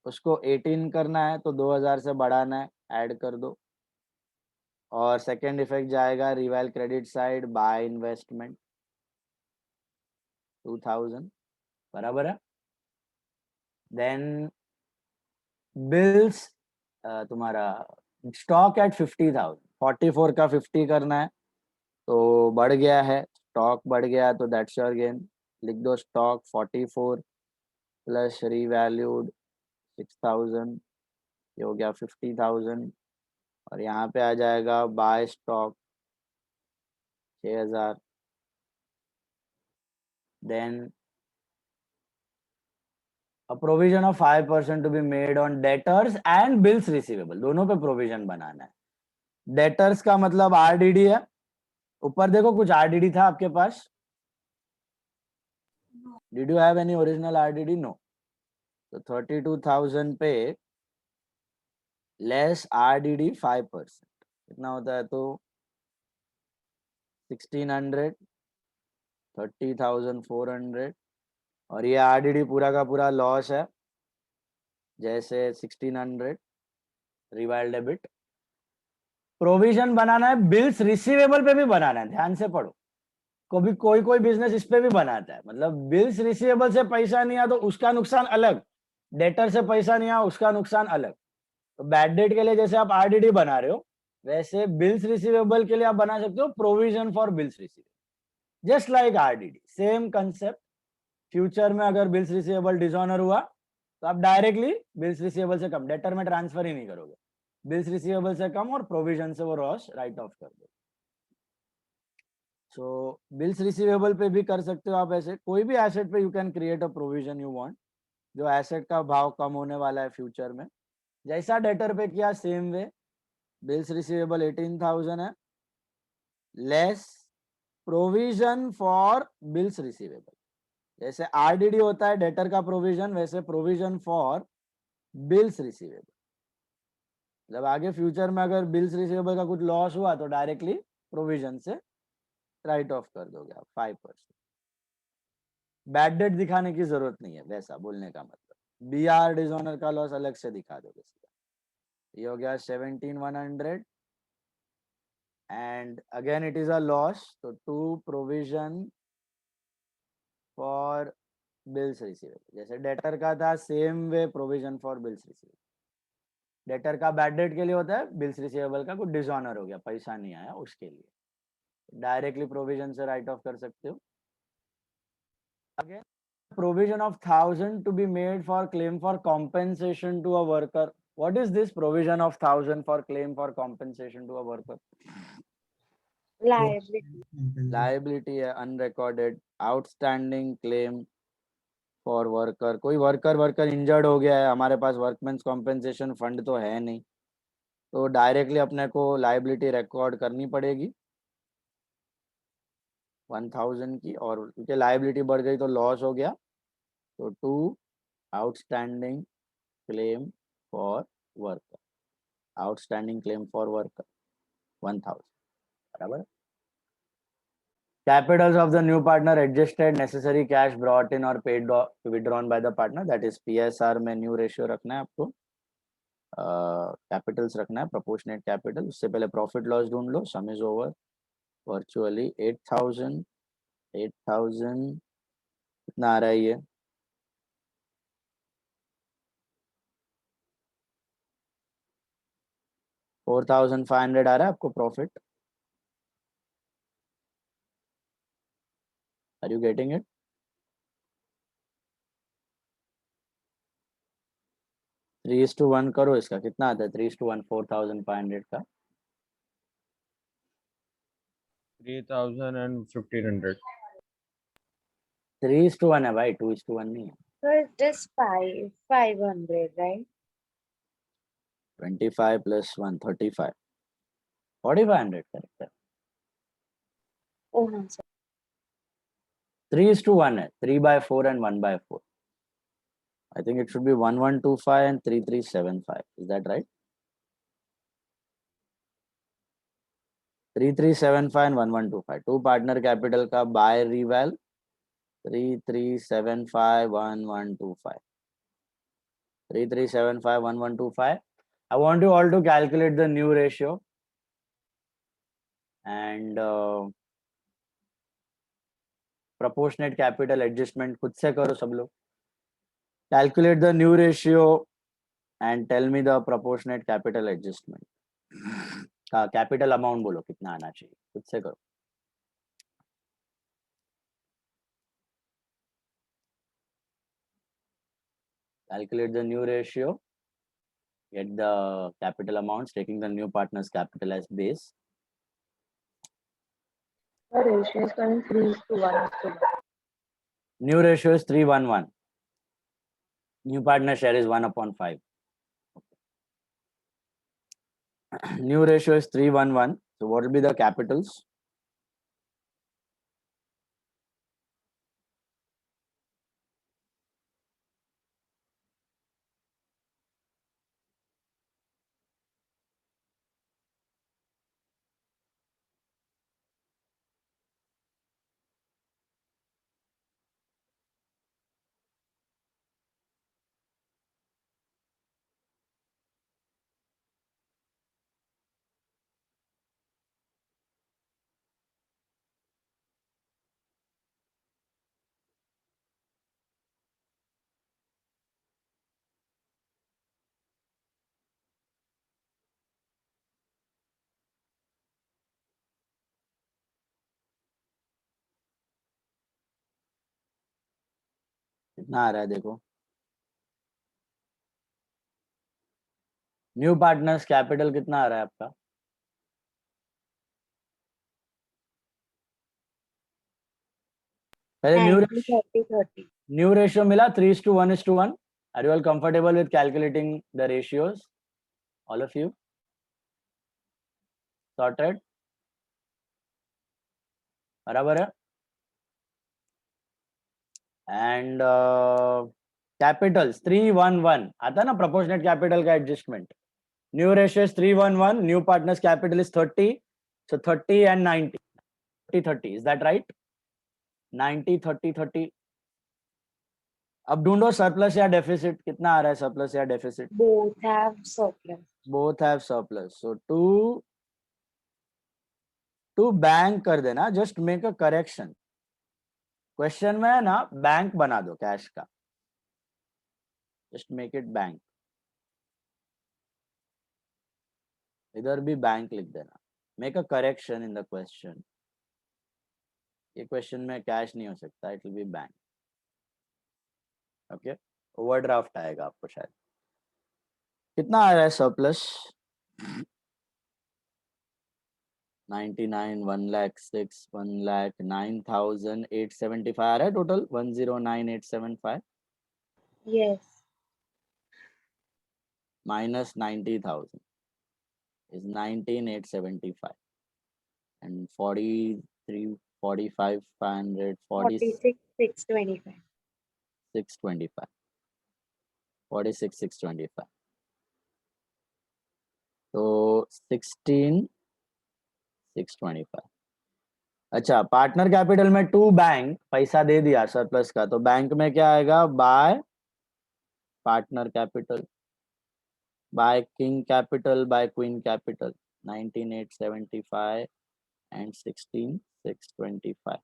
A: उसको 18 करना है तो 2,000 से बढ़ाना है, ऐड कर दो। और सेकेंड इफेक्ट जाएगा रिवैल क्रेडिट साइड, बाय इन्वेस्टमेंट 2,000, बराबर है। देन बिल्स तुम्हारा स्टॉक एट 50,000, 44 का 50 करना है तो बढ़ गया है, स्टॉक बढ़ गया तो दैट्स योर गेन। लिख दो स्टॉक 44 प्लस रीवैल्यूड 6,000, ये हो गया 50,000, और यहाँ पे आ जाएगा bye stock 6,000। Then a provision of 5% to be made on debtors and bills receivable, दोनों पे प्रोविजन बनाना है। डेटर्स का मतलब आरडीडी है, ऊपर देखो कुछ आरडीडी था आपके पास? Did you have any original RDD? No. तो 32,000 पे लेस आरडीडी 5%, कितना होता है? तो 1,600, 30,400, और ये आरडीडी पूरा का पूरा लॉस है, जैसे 1,600 रिवाइल डेबिट। प्रोविजन बनाना है, बिल्स रिसीवेबल पे भी बनाना है, ध्यान से पढ़ो। कभी कोई बिजनेस इस पे भी बनाता है, मतलब बिल्स रिसीवेबल से पैसा नहीं आया तो उसका नुकसान अलग, डेटर से पैसा नहीं आया उसका नुकसान अलग। तो बैड डेट के लिए जैसे आप आरडीडी बना रहे हो, वैसे बिल्स रिसीवेबल के लिए आप बना सकते हो provision for bills receivable, just like RDD, same concept. Future में अगर बिल्स रिसीवेबल डिसऑनर हुआ तो आप डायरेक्टली बिल्स रिसीवेबल से कम, डेटर में ट्रांसफर ही नहीं करोगे, बिल्स रिसीवेबल से कम और प्रोविजन से वो लॉस राइट ऑफ कर दो। सो बिल्स रिसीवेबल पे भी कर सकते हो आप ऐसे, कोई भी एसेट पे you can create a provision you want, जो एसेट का भाव कम होने वाला है फ्यूचर में। जैसा डेटर पे किया सेम वे, बिल्स रिसीवेबल 18,000 है, less provision for bills receivable. जैसे आरडीडी होता है डेटर का प्रोविजन, वैसे प्रोविजन फॉर बिल्स रिसीवेबल। जब आगे फ्यूचर में अगर बिल्स रिसीवेबल का कुछ लॉस हुआ तो डायरेक्टली प्रोविजन से राइट ऑफ कर दोगे आप 5%। बैड डेट दिखाने की जरूरत नहीं है, वैसा बोलने का मतलब। बीआर डिसऑनर का लॉस अलग से दिखा दोगे सीधा। ये हो गया 17,100 and again it is a loss, तो to provision for bills receivable. जैसे डेटर का था same way provision for bills receivable. Debtor का बैड डेट के लिए होता है, बिल्स रिसीवेबल का कुछ डिसऑनर हो गया, पैसा नहीं आया, उसके लिए डायरेक्टली प्रोविजन से राइट ऑफ कर सकते हो। Again provision of 1,000 to be made for claim for compensation to a worker. What is this provision of 1,000 for claim for compensation to a worker?
E: Liability.
A: Liability है, unrecorded outstanding claim for worker। कोई worker injured हो गया है, हमारे पास workmen's compensation fund तो है नहीं, तो डायरेक्टली अपने को लाइबिलिटी रिकॉर्ड करनी पड़ेगी 1,000 की, और क्योंकि लाइबिलिटी बढ़ गई तो लॉस हो गया, तो to outstanding claim for worker, outstanding claim for worker 1,000 बराबर। Capitals of the new partner adjusted, necessary cash brought in or paid withdrawn by the partner, that is PSR में न्यू रेशियो रखना है आपको, Capitals रखना है proportionate capital. उससे पहले profit loss ढूंढ लो, सम इज ओवर, वर्चुअली 8,000 कितना आ रहा है ये, 4,500 आ रहा है आपको profit. Are you getting it? Three is to one करो, इसका कितना आता है? 3:1 4,500 का
I: 3,000 and 1,500.
A: 3:1 है भाई, 2:1 नहीं है।
E: So it's just 500, right?
A: 25 plus 1 35, 4,500 correct है।
E: Oh no, sir.
A: 3:1 है, 3/4 and 1/4। I think it should be 1,125 and 3,375. Is that right? 3,375 and 1,125. Two partner capital का buy reval 3,375 1,125. 3,375 1,125. I want you all to calculate the new ratio and proportionate capital adjustment खुद से करो सब लोग। Calculate the new ratio and tell me the proportionate capital adjustment. Capital amount बोलो कितना आना चाहिए, खुद से करो। Calculate the new ratio, get the capital amounts, taking the new partner's capital as base.
E: The ratio is coming 3:1.
A: New ratio is 3:1. New partner share is 1/5. New ratio is 3:1. So what will be the capitals? कितना आ रहा है देखो। New partners capital कितना आ रहा है आपका? पहले
E: 90, 30, 30.
A: New ratio मिला 3:1:1. Are you all comfortable with calculating the ratios? All of you? Sorted? बराबर है? And capitals 3:1:1 आता है ना proportionate capital का adjustment. New ratio is 3:1:1. New partner's capital is 30. So 30 and 90. 30, 30. Is that right? 90, 30, 30. अब ढूंढो surplus या डेफिसिट. कितना आ रहा है सरप्लस या deficit?
E: Both have surplus.
A: Both have surplus. So to bank कर देना. Just make a correction. Question में है ना बैंक बना दो कैश का. Just make it bank. इधर भी बैंक लिख देना. Make a correction in the question. ये क्वेश्चन में कैश नहीं हो सकता. It will be bank. Okay. Overdraft आएगा आपको शायद. कितना आ रहा है सरप्लस? 99, 1,06,000, 1,09,875 आ रहा है total. 109,875
E: Yes.
A: minus 90,000 is 19,875 and 43, 45, 500,
E: 46, 625.
A: 625. 46, 625. तो 16, 625. अच्छा, पार्टनर कैपिटल में टू बैंक पैसा दे दिया सरप्लस का. तो बैंक में क्या आएगा? By partner capital, by King capital, by Queen capital. 19,875 and 16,625.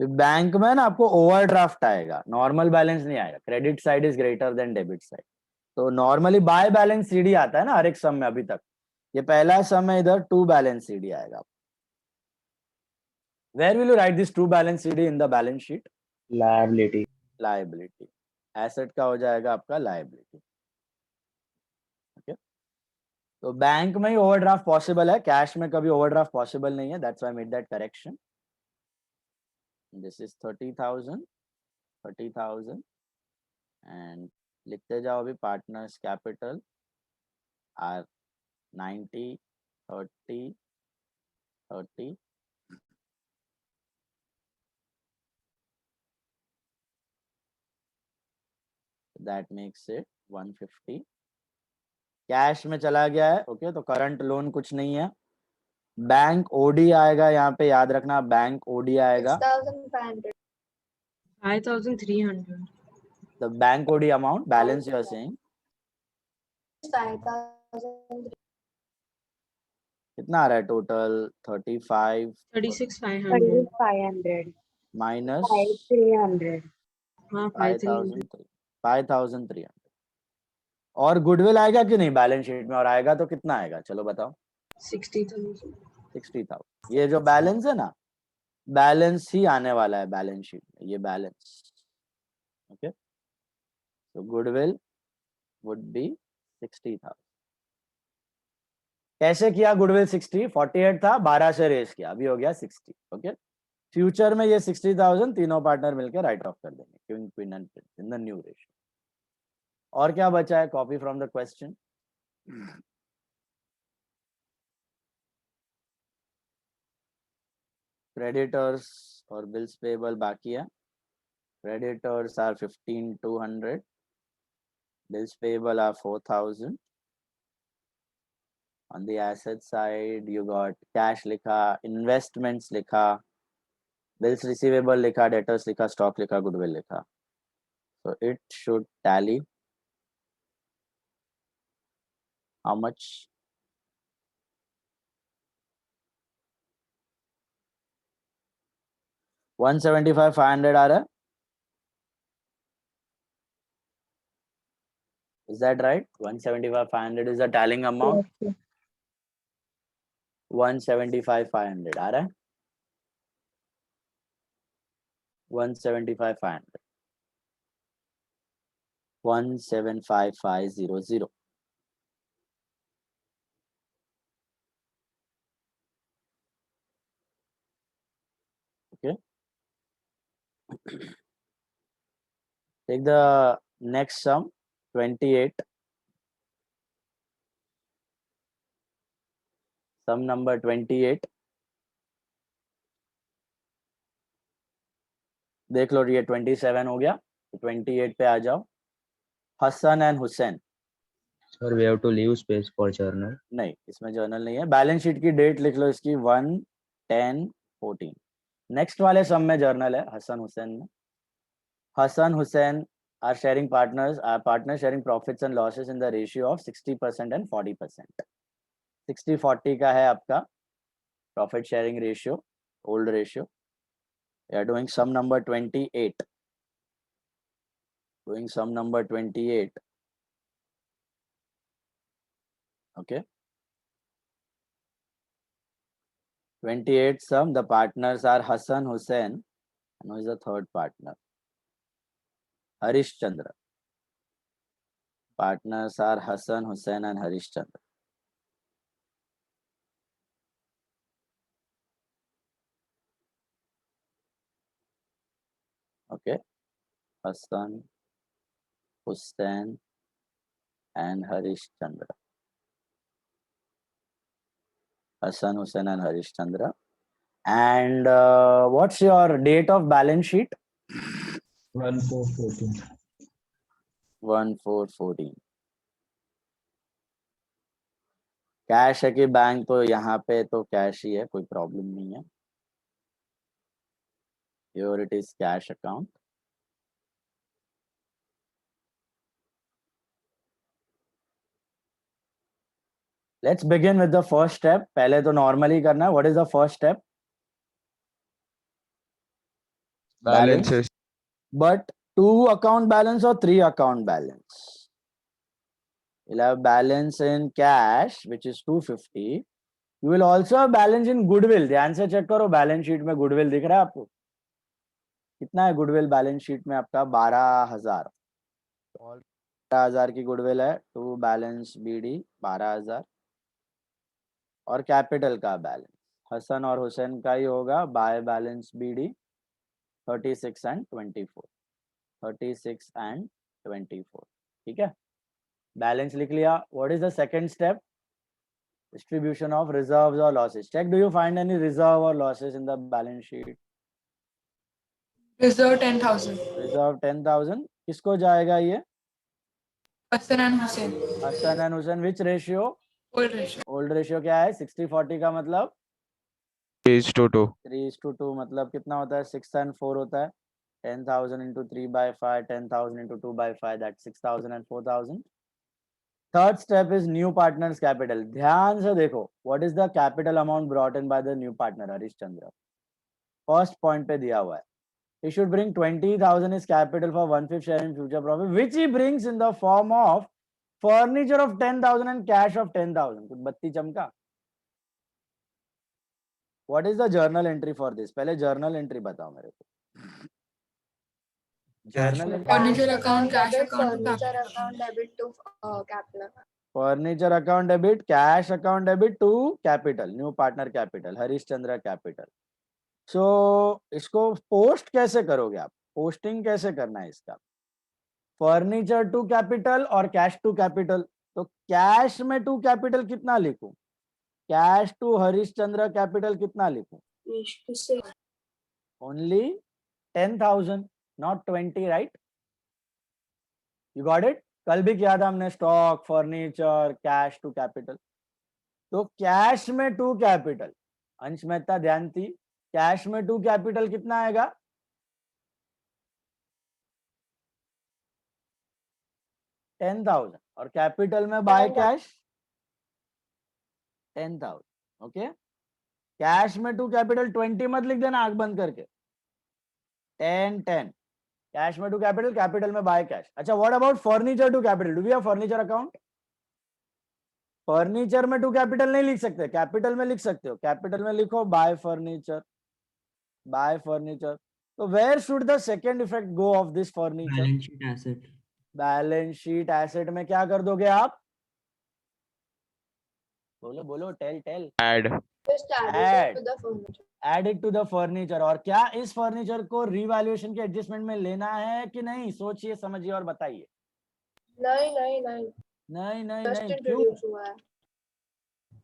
A: Bank में ना आपको ओवरड्राफ्ट आएगा. नॉर्मल बैलेंस नहीं आएगा. Credit side is greater than debit side. तो नॉर्मली बाय बैलेंस सीडी आता है ना हर एक सम में. अभी तक ये पहला सम है. इधर टू बैलेंस सीडी आएगा. Where will you write this to balance CD? In the balance sheet.
B: Liability.
A: Liability. Asset का हो जाएगा आपका लायबिलिटी. ओके. तो बैंक में ही ओवरड्राफ्ट पॉसिबल है. कैश में कभी ओवरड्राफ्ट पॉसिबल नहीं है. That's why I made that correction. This is 30,000 and लिखते जाओ. अभी partners capital are 90, 30, 30. That makes it 150. Cash में चला गया है. ओके. तो करंट लोन कुछ नहीं है. बैंक ओडी आएगा यहाँ पे. याद रखना बैंक ओडी आएगा.
E: 6,500.
H: 5,300.
A: The bank OD amount balance you are saying.
E: 5,000.
A: कितना आ रहा है टोटल? 35
H: 36,500.
E: 500.
A: minus
E: 5,300.
H: हाँ 5,300.
A: 5,300. और गुडविल आएगा कि नहीं बैलेंस शीट में? और आएगा तो कितना आएगा? चलो बताओ.
H: 60,000.
A: 60,000. ये जो बैलेंस है ना, बैलेंस ही आने वाला है बैलेंस शीट में. ये बैलेंस. ओके. तो गुडविल वुड बी 60,000. कैसे किया गुडविल? 60, 48 था, 12 से रेस किया, अभी हो गया 60. ओके. फ्यूचर में ये 60,000 तीनों पार्टनर मिलकर राइट ऑफ कर देंगे. Queen, Queen and Prince in the new ratio. और क्या बचा है? Copy from the question. Creditors और बिल्स पेबल बाकी है. Creditors are 15,200. Bills payable are 4,000. On the asset side, you got cash लिखा, investments लिखा, bills receivable लिखा, debtors लिखा, stock लिखा, goodwill लिखा. So it should tally how much? $175,500 आ रहा है. Is that right? 175,500 is the tallying amount.
E: Yes.
A: 175,500 आ रहा है. 175,500. 175,500. Okay. Take the next sum, 28. Sum number 28. देख लो ये 27 हो गया, 28 पे आ जाओ. Hasan and Hussain.
B: Sir, we have to leave space for journal.
A: नहीं, इसमें जर्नल नहीं है. बैलेंस शीट की डेट लिख लो इसकी 1/10/14. नेक्स्ट वाले सम में जर्नल है हसन हुसैन में. Hasan Hussain are sharing partners sharing profits and losses in the ratio of 60% and 40%. 60-40 का है आपका profit sharing ratio, old ratio. We are doing sum number 28. Doing sum number 28. Okay. 28 sum. The partners are Hassan Hussain, and who is the third partner? Harish Chandra. Partners are Hassan Hussain and Harish Chandra. Okay. Hassan Hussain and Harish Chandra. Hassan Hussain and Harish Chandra. And what's your date of balance sheet?
B: 1/4/14.
A: 1/4/14. Cash है कि bank, तो यहाँ पे तो cash ही है, कोई problem नहीं है. Here it is cash account. Let's begin with the first step. पहले तो normally करना है. What is the first step?
I: Balances.
A: But 2 account balance or 3 account balance? You'll have balance in cash, which is 250. You will also have balance in goodwill. ध्यान से check करो, balance sheet में goodwill दिख रहा है आपको? कितना है गुडविल बैलेंस शीट में आपका? 12,000. 12,000 की गुडविल है. To balance BD 12,000. और कैपिटल का बैलेंस हसन और हुसैन का ही होगा. By balance BD 36 and 24. 36 and 24. ठीक है, बैलेंस लिख लिया. What is the second step? Distribution of reserves और losses. Check, do you find any reserve और losses in the balance sheet?
K: Reserve 10,000.
A: Reserve 10,000. किसको जाएगा ये?
K: Hassan and Hussein.
A: Hasan and Hussain. Which ratio?
K: Old ratio.
A: Old ratio क्या है? 60-40 का मतलब
I: 3:2.
A: 3:2. मतलब कितना होता है? 6 and 4 होता है. 10,000 into 3/5, 10,000 into 2/5, that's 6,000 and 4,000. Third step is new partners capital. ध्यान से देखो, what is the capital amount brought in by the new partner Harish Chandra? First point पे दिया हुआ है. He should bring 20,000 is capital for 1/5 share in future profit, which he brings in the form of furniture of 10,000 and cash of 10,000. कुछ बत्ती चमका. What is the journal entry for this? पहले journal entry बताओ मेरे को. Journal entry.
K: Furniture account, cash account,
E: Furniture
K: capital
E: account debit to capital account.
A: Furniture account debit, cash account debit to capital, new partner capital, Harish Chandra capital. So इसको post कैसे करोगे आप? Posting कैसे करना है इसका? फर्नीचर टू कैपिटल और cash to capital. तो कैश में टू कैपिटल कितना लिखूं? Cash to Harish Chandra capital कितना लिखूं? Only 10,000, not 20, right? You got it? कल भी किया था हमने stock, furniture, cash to capital. तो कैश में टू कैपिटल, अंश मेहता ध्यान थी, कैश में टू कैपिटल कितना आएगा? 10,000. और कैपिटल में बाय कैश 10,000. ओके, कैश में टू कैपिटल 20 मत लिख देना आंख बंद करके. 10. कैश में टू कैपिटल, कैपिटल में बाय कैश. अच्छा, what about furniture to capital? Do we have furniture account? Furniture में टू कैपिटल नहीं लिख सकते, कैपिटल में लिख सकते हो. कैपिटल में लिखो बाय फर्नीचर, बाय फर्नीचर. तो where should the second effect go of this furniture?
G: Balance sheet asset.
A: Balance sheet asset में क्या कर दोगे आप? बोलो बोलो, tell.
I: Add.
E: Just add
A: Add.
E: it to the furniture.
A: Add it to the furniture. और क्या इस फर्नीचर को रीवैल्यूएशन के एडजस्टमेंट में लेना है कि नहीं, सोचिए समझिए और बताइए।
E: नहीं नहीं नहीं,
A: नहीं नहीं
E: जस्ट
A: नहीं, क्यों?
E: इंट्रोड्यूस हुआ है,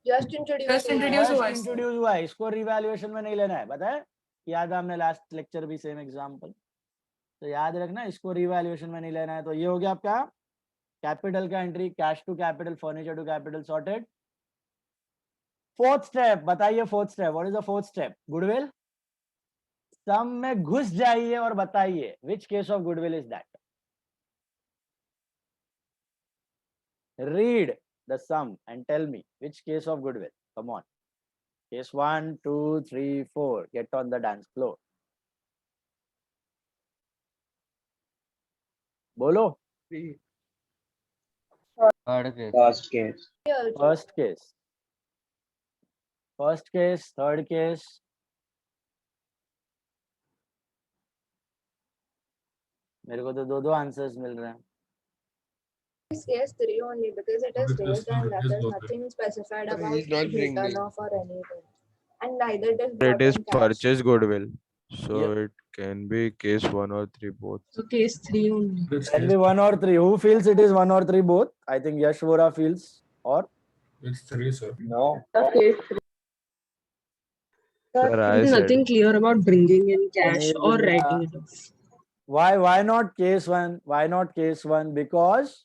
E: जस्ट इंट्रोड्यूस
K: Just introduce हुआ है इससे।
A: इंट्रोड्यूस हुआ है, इसको रीवैल्यूएशन में नहीं लेना है, पता है? याद है हमने लास्ट लेक्चर भी सेम एग्जांपल, तो याद रखना इसको रीवैल्यूएशन में नहीं लेना है। तो ये हो गया आपका कैपिटल का entry, cash to capital, furniture to capital, sorted. Fourth step बताइए, fourth step, what is the fourth step? Goodwill. Sum में घुस जाइए और बताइए which case of goodwill is that. Read the sum and tell me which case of goodwill. Come on, case 1 2 3 4, get on the dance floor. बोलो।
B: Third case,
J: first case,
A: first case, first case, third case. मेरे को तो दो दो answers मिल रहे हैं।
E: It's case 3 only because it is
C: Because
E: raised and
C: it
E: that
C: is
E: is
C: not
E: nothing specified
I: He's
E: about
I: not
E: return
I: bringing.
E: off or anything. And neither it is
I: It
E: brought
I: is
E: in cash.
I: purchase goodwill, so
A: Yep.
I: it can be case 1 or 3 both.
H: So case 3 only.
C: It's
A: Can
C: case,
A: be 1 or 3. Who feels it is 1 or 3 both? I think Yash Vora feels. Or
C: it's 3, sir.
J: no,
I: Sir, I
H: There is
I: said
H: nothing clear about bringing in cash or
A: Anyway,
H: writing it off.
A: why not case 1? Why not case 1? Because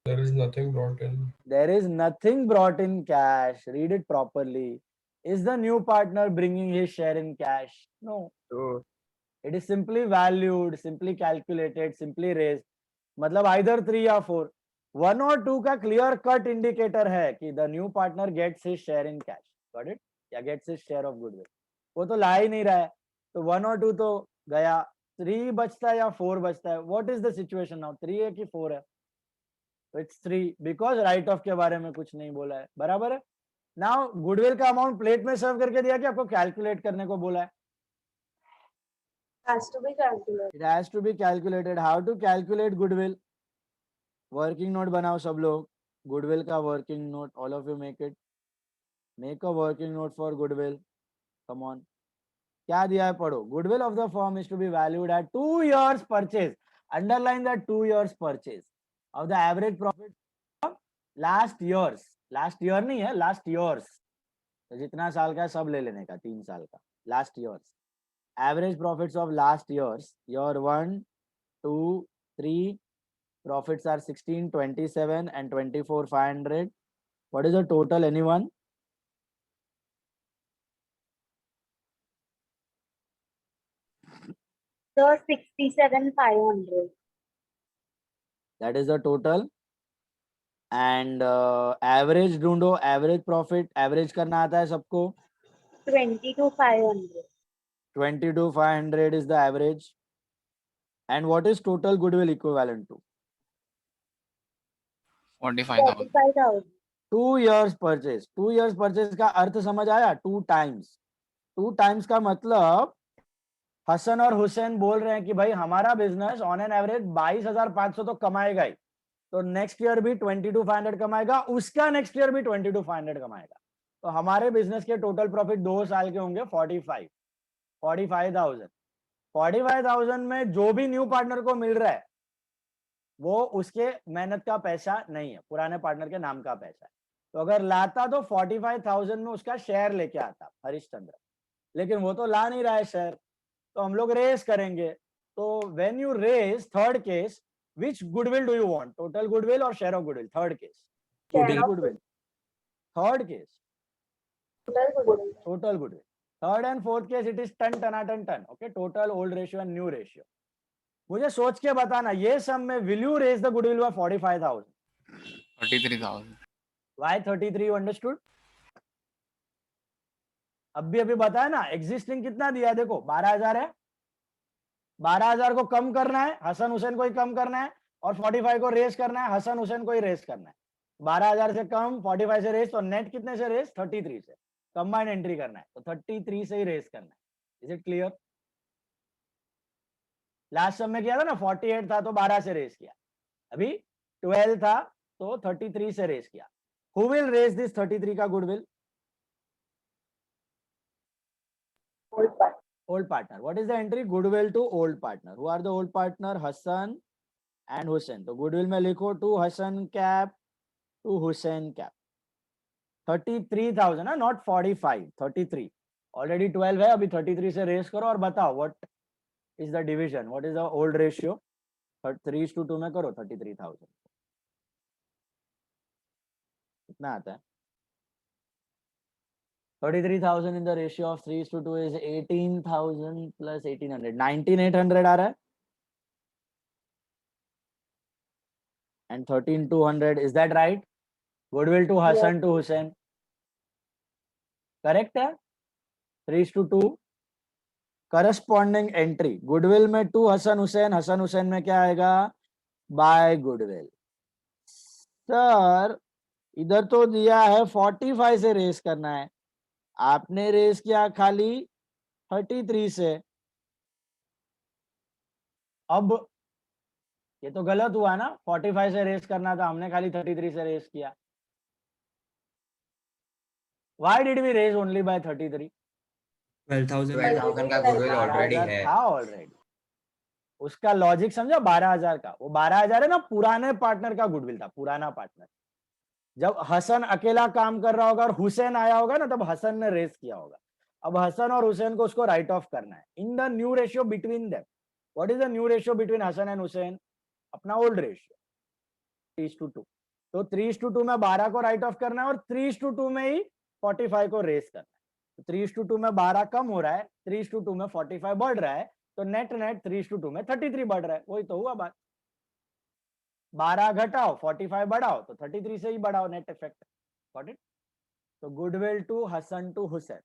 C: There is nothing brought in.
A: there is nothing brought in cash. Read it properly. Is the new partner bringing his share in cash? No.
J: so
A: It is simply valued, simply calculated, simply raised. मतलब either 3 या 4. 1 और 2 का clear cut indicator है कि the new partner gets his share in cash. Got it? या gets his share of goodwill. वो तो ला ही नहीं रहा है, तो 1 और 2 तो गया, 3 बचता है या 4 बचता है? What is the situation now? 3 है कि 4 है? तो it's 3 because write off के बारे में कुछ नहीं बोला है, बराबर है? Now goodwill का अमाउंट प्लेट में सर्व करके दिया कि आपको कैलकुलेट करने को बोला है?
E: Has to be calculated.
A: It has to be calculated. How to calculate goodwill? Working note बनाओ सब लोग. Goodwill का working note. All of you make it. Make a working note for goodwill. Come on. क्या दिया है पढ़ो. Goodwill of the firm is to be valued at 2 years purchase. Underline that 2 years purchase of the average profit of last years. Last year नहीं है, last years. तो जितना साल का है सब ले लेने का, 3 साल का. Last years. Average profits of last years, year 1, 2, 3, profits are 16, 27 and 24, 500. What is the total, anyone?
E: So 67,500.
A: That is the total. And average ढूंढो, average profit, average करना आता है सबको.
E: 22,500.
A: 22,500 is the average. And what is total goodwill equivalent to?
F: 45,000.
E: 45,000.
A: 2 years purchase. 2 years purchase का अर्थ समझ आया? 2 times. 2 times का मतलब हसन और हुसैन बोल रहे हैं कि भाई हमारा बिजनेस ऑन एन एवरेज 22,500 तो कमाएगा ही, तो नेक्स्ट ईयर भी 22,500 कमाएगा, उसका नेक्स्ट ईयर भी 22,500 कमाएगा, तो हमारे बिजनेस के टोटल प्रॉफिट 2 साल के होंगे 45,000. 45,000 में जो भी न्यू पार्टनर को मिल रहा है वो उसके मेहनत का पैसा नहीं है, पुराने पार्टनर के नाम का पैसा है. तो अगर लाता तो 45,000 में उसका शेयर लेके आता हरिश्चंद्र, लेकिन वो तो ला नहीं रहा है शेयर, तो हम लोग रेस करेंगे. तो when you raise, third case, which goodwill do you want? Total goodwill or share of goodwill? Third case. Total goodwill. Third case. Total goodwill. Third and fourth case, it is ton. Okay, total old ratio and new ratio. मुझे सोच के बताना, ये सब में will you raise the goodwill by 45,000?
F: 33,000.
A: Why 33? You understood? अभी बताया ना, एग्जिस्टिंग कितना दिया है, देखो 12,000 है, 12,000 को कम करना है, हसन हुसैन को ही कम करना है, और 45 को रेस करना है, हसन हुसैन को ही रेस करना है. 12,000 से कम, 45 से रेस, तो नेट कितने से रेस? 33 से. कंबाइंड एंट्री करना है तो 33 से ही रेस करना है. Is it clear? लास्ट सब में किया था ना, 48 था तो 12 से रेस किया, अभी 12 था तो 33 से रेस किया. हु विल रेस दिस 33 का goodwill? Old partner. What is the entry? Goodwill to old partner. Who are the old partner? Hassan and Hussein. तो goodwill में लिखो to Hassan cap to Hussein cap. 33,000 ना, not 45, 33. Already 12 है, अभी 33 से race करो और बताओ what is the division, what is the old ratio? 3:2 में करो 33,000. कितना आता है? 33,000 in the ratio of 3:2 is 18,000 plus 1,800. 19,800 आ रहा है. And 13,200. Is that right? Goodwill to Hassan to Hussein. Correct है? 3:2. Corresponding entry. Goodwill में to Hassan Hussein में क्या आएगा? Buy goodwill. सर इधर तो दिया है 45 से रेस करना है, आपने रेस किया खाली 33 से. अब ये तो गलत हुआ ना, 45 से रेस करना था, हमने खाली 33 से रेस किया. Why did we raise only by 33?
J: 12,000 का गुडविल ऑलरेडी है.
A: था ऑलरेडी. उसका लॉजिक समझा? 12,000 का. वो 12,000 है ना, पुराने पार्टनर का गुडविल था, पुराना पार्टनर. जब हसन अकेला काम कर रहा होगा और हुसैन आया होगा ना, तब हसन ने रेस किया होगा. अब हसन और हुसैन को उसको राइट ऑफ करना है in the new ratio between them. What is the new ratio between Hasan and Hussain? अपना ओल्ड रेशियो 3:2. तो 3:2 में 12 को राइट ऑफ करना है और 3:2 में ही 45 को रेस करना है. 3:2 में 12 कम हो रहा है, 3:2 में 45 बढ़ रहा है, तो नेट 3:2 में 33 बढ़ रहा है. वही तो हुआ बात. 12 घटाओ 45 बढ़ाओ तो 33 से ही बढ़ाओ, नेट इफेक्ट. Got it? तो goodwill to Hassan to Hussein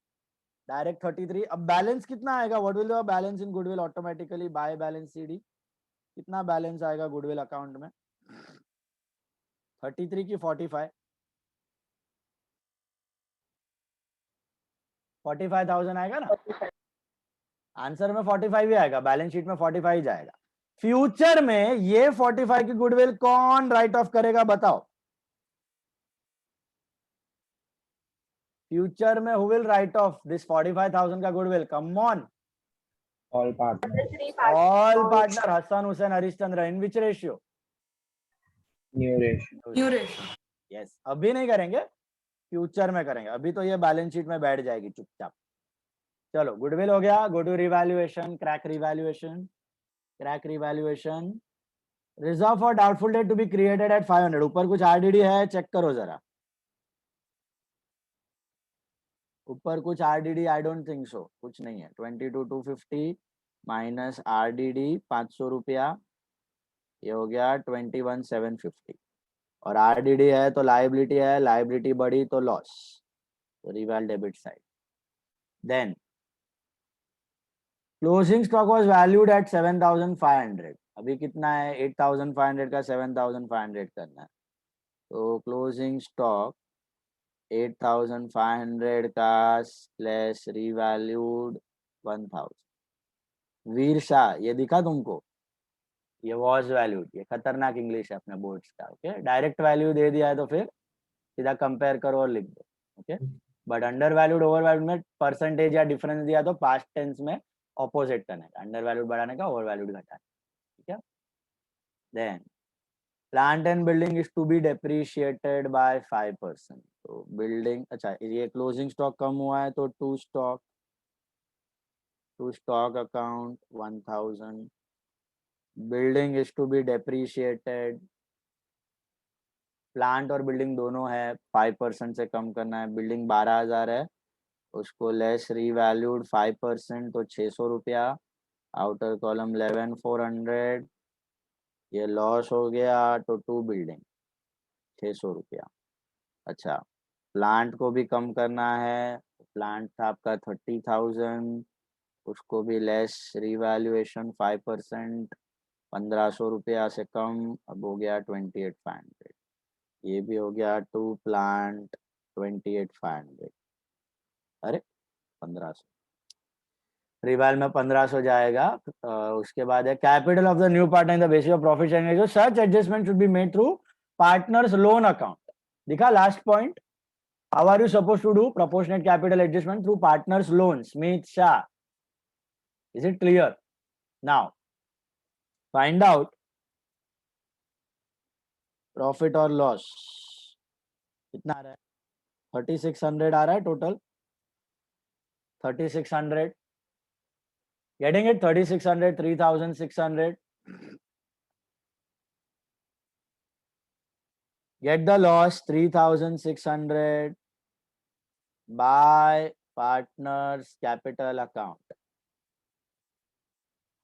A: direct 33. अब बैलेंस कितना आएगा? What will the balance in goodwill automatically by balance CD? कितना बैलेंस आएगा गुडविल अकाउंट में? 33 की 45, 45,000 आएगा ना. आंसर में 45 ही आएगा, बैलेंस शीट में 45 ही जाएगा. फ्यूचर में ये 45 की गुडविल कौन राइट ऑफ करेगा बताओ? फ्यूचर में who will write off this 45,000 का goodwill? Come on.
J: All partner.
A: All partner Hasan Hussain Harishchandra. In which ratio?
J: New ratio.
K: New ratio.
A: Yes. अभी नहीं करेंगे, फ्यूचर में करेंगे. अभी तो ये बैलेंस शीट में बैठ जाएगी चुपचाप. चलो गुडविल हो गया. Go to revaluation. Crack revaluation. Crack revaluation. Reserve for doubtful debt to be created at 500. ऊपर कुछ आरडीडी है, चेक करो जरा. ऊपर कुछ RDD? I don't think so, कुछ नहीं है. 22,250 माइनस आरडीडी 500 रुपया, ये हो गया 21,750. और आरडीडी है तो लाइबिलिटी है, लाइबिलिटी बढ़ी तो लॉस, तो रिवैल debit side. Then closing stock was valued at 7,500. अभी कितना है? 8,500 का 7,500 करना है. तो क्लोजिंग स्टॉक 8,500 का स्लैश रिवैल्यूड 1,000. वीर शाह, ये दिखा तुमको? ये वॉज वैल्यूड. ये खतरनाक इंग्लिश है अपने बोर्ड्स का. ओके, डायरेक्ट वैल्यू दे दिया है तो फिर सीधा कंपेयर करो और लिख दो. Okay, but under valued over valued में परसेंटेज या डिफरेंस दिया तो पास्ट टेंस में ऑपोजिट करने का, अंडर वैल्यूड बढ़ाने का, ओवर वैल्यूड घटाने. ठीक है. Then plant and building is to be depreciated by 5%. तो बिल्डिंग, अच्छा ये क्लोजिंग स्टॉक कम हुआ है तो to stock account 1,000. Building is to be depreciated. Plant और बिल्डिंग दोनों है, 5% से कम करना है. बिल्डिंग 12,000 है, उसको लेस रीवैल्यूड 5% तो 600 रुपया. Outer column 11,400. ये लॉस हो गया तो टू बिल्डिंग 600 रुपया. अच्छा, प्लांट को भी कम करना है. प्लांट था आपका 30,000, उसको भी लेस रीवैल्यूएशन 5%, 1,500 रुपया से कम. अब हो गया 28,500. ये भी हो गया टू प्लांट 28,500. अरे 1,500 रिवैल में 1,500 जाएगा. उसके बाद है capital of the new partner in the basis of profit sharing ratio. Such adjustment should be made through partners loan account. दिखा last point? How are you suppose to do proportionate capital adjustment through partners loan? Smith Shah. Is it clear? Now, find out profit or loss. कितना आ रहा है? 3600 आ रहा है total. 3600. Getting it? 3600, 3600. Get the loss 3600 by partner's capital account.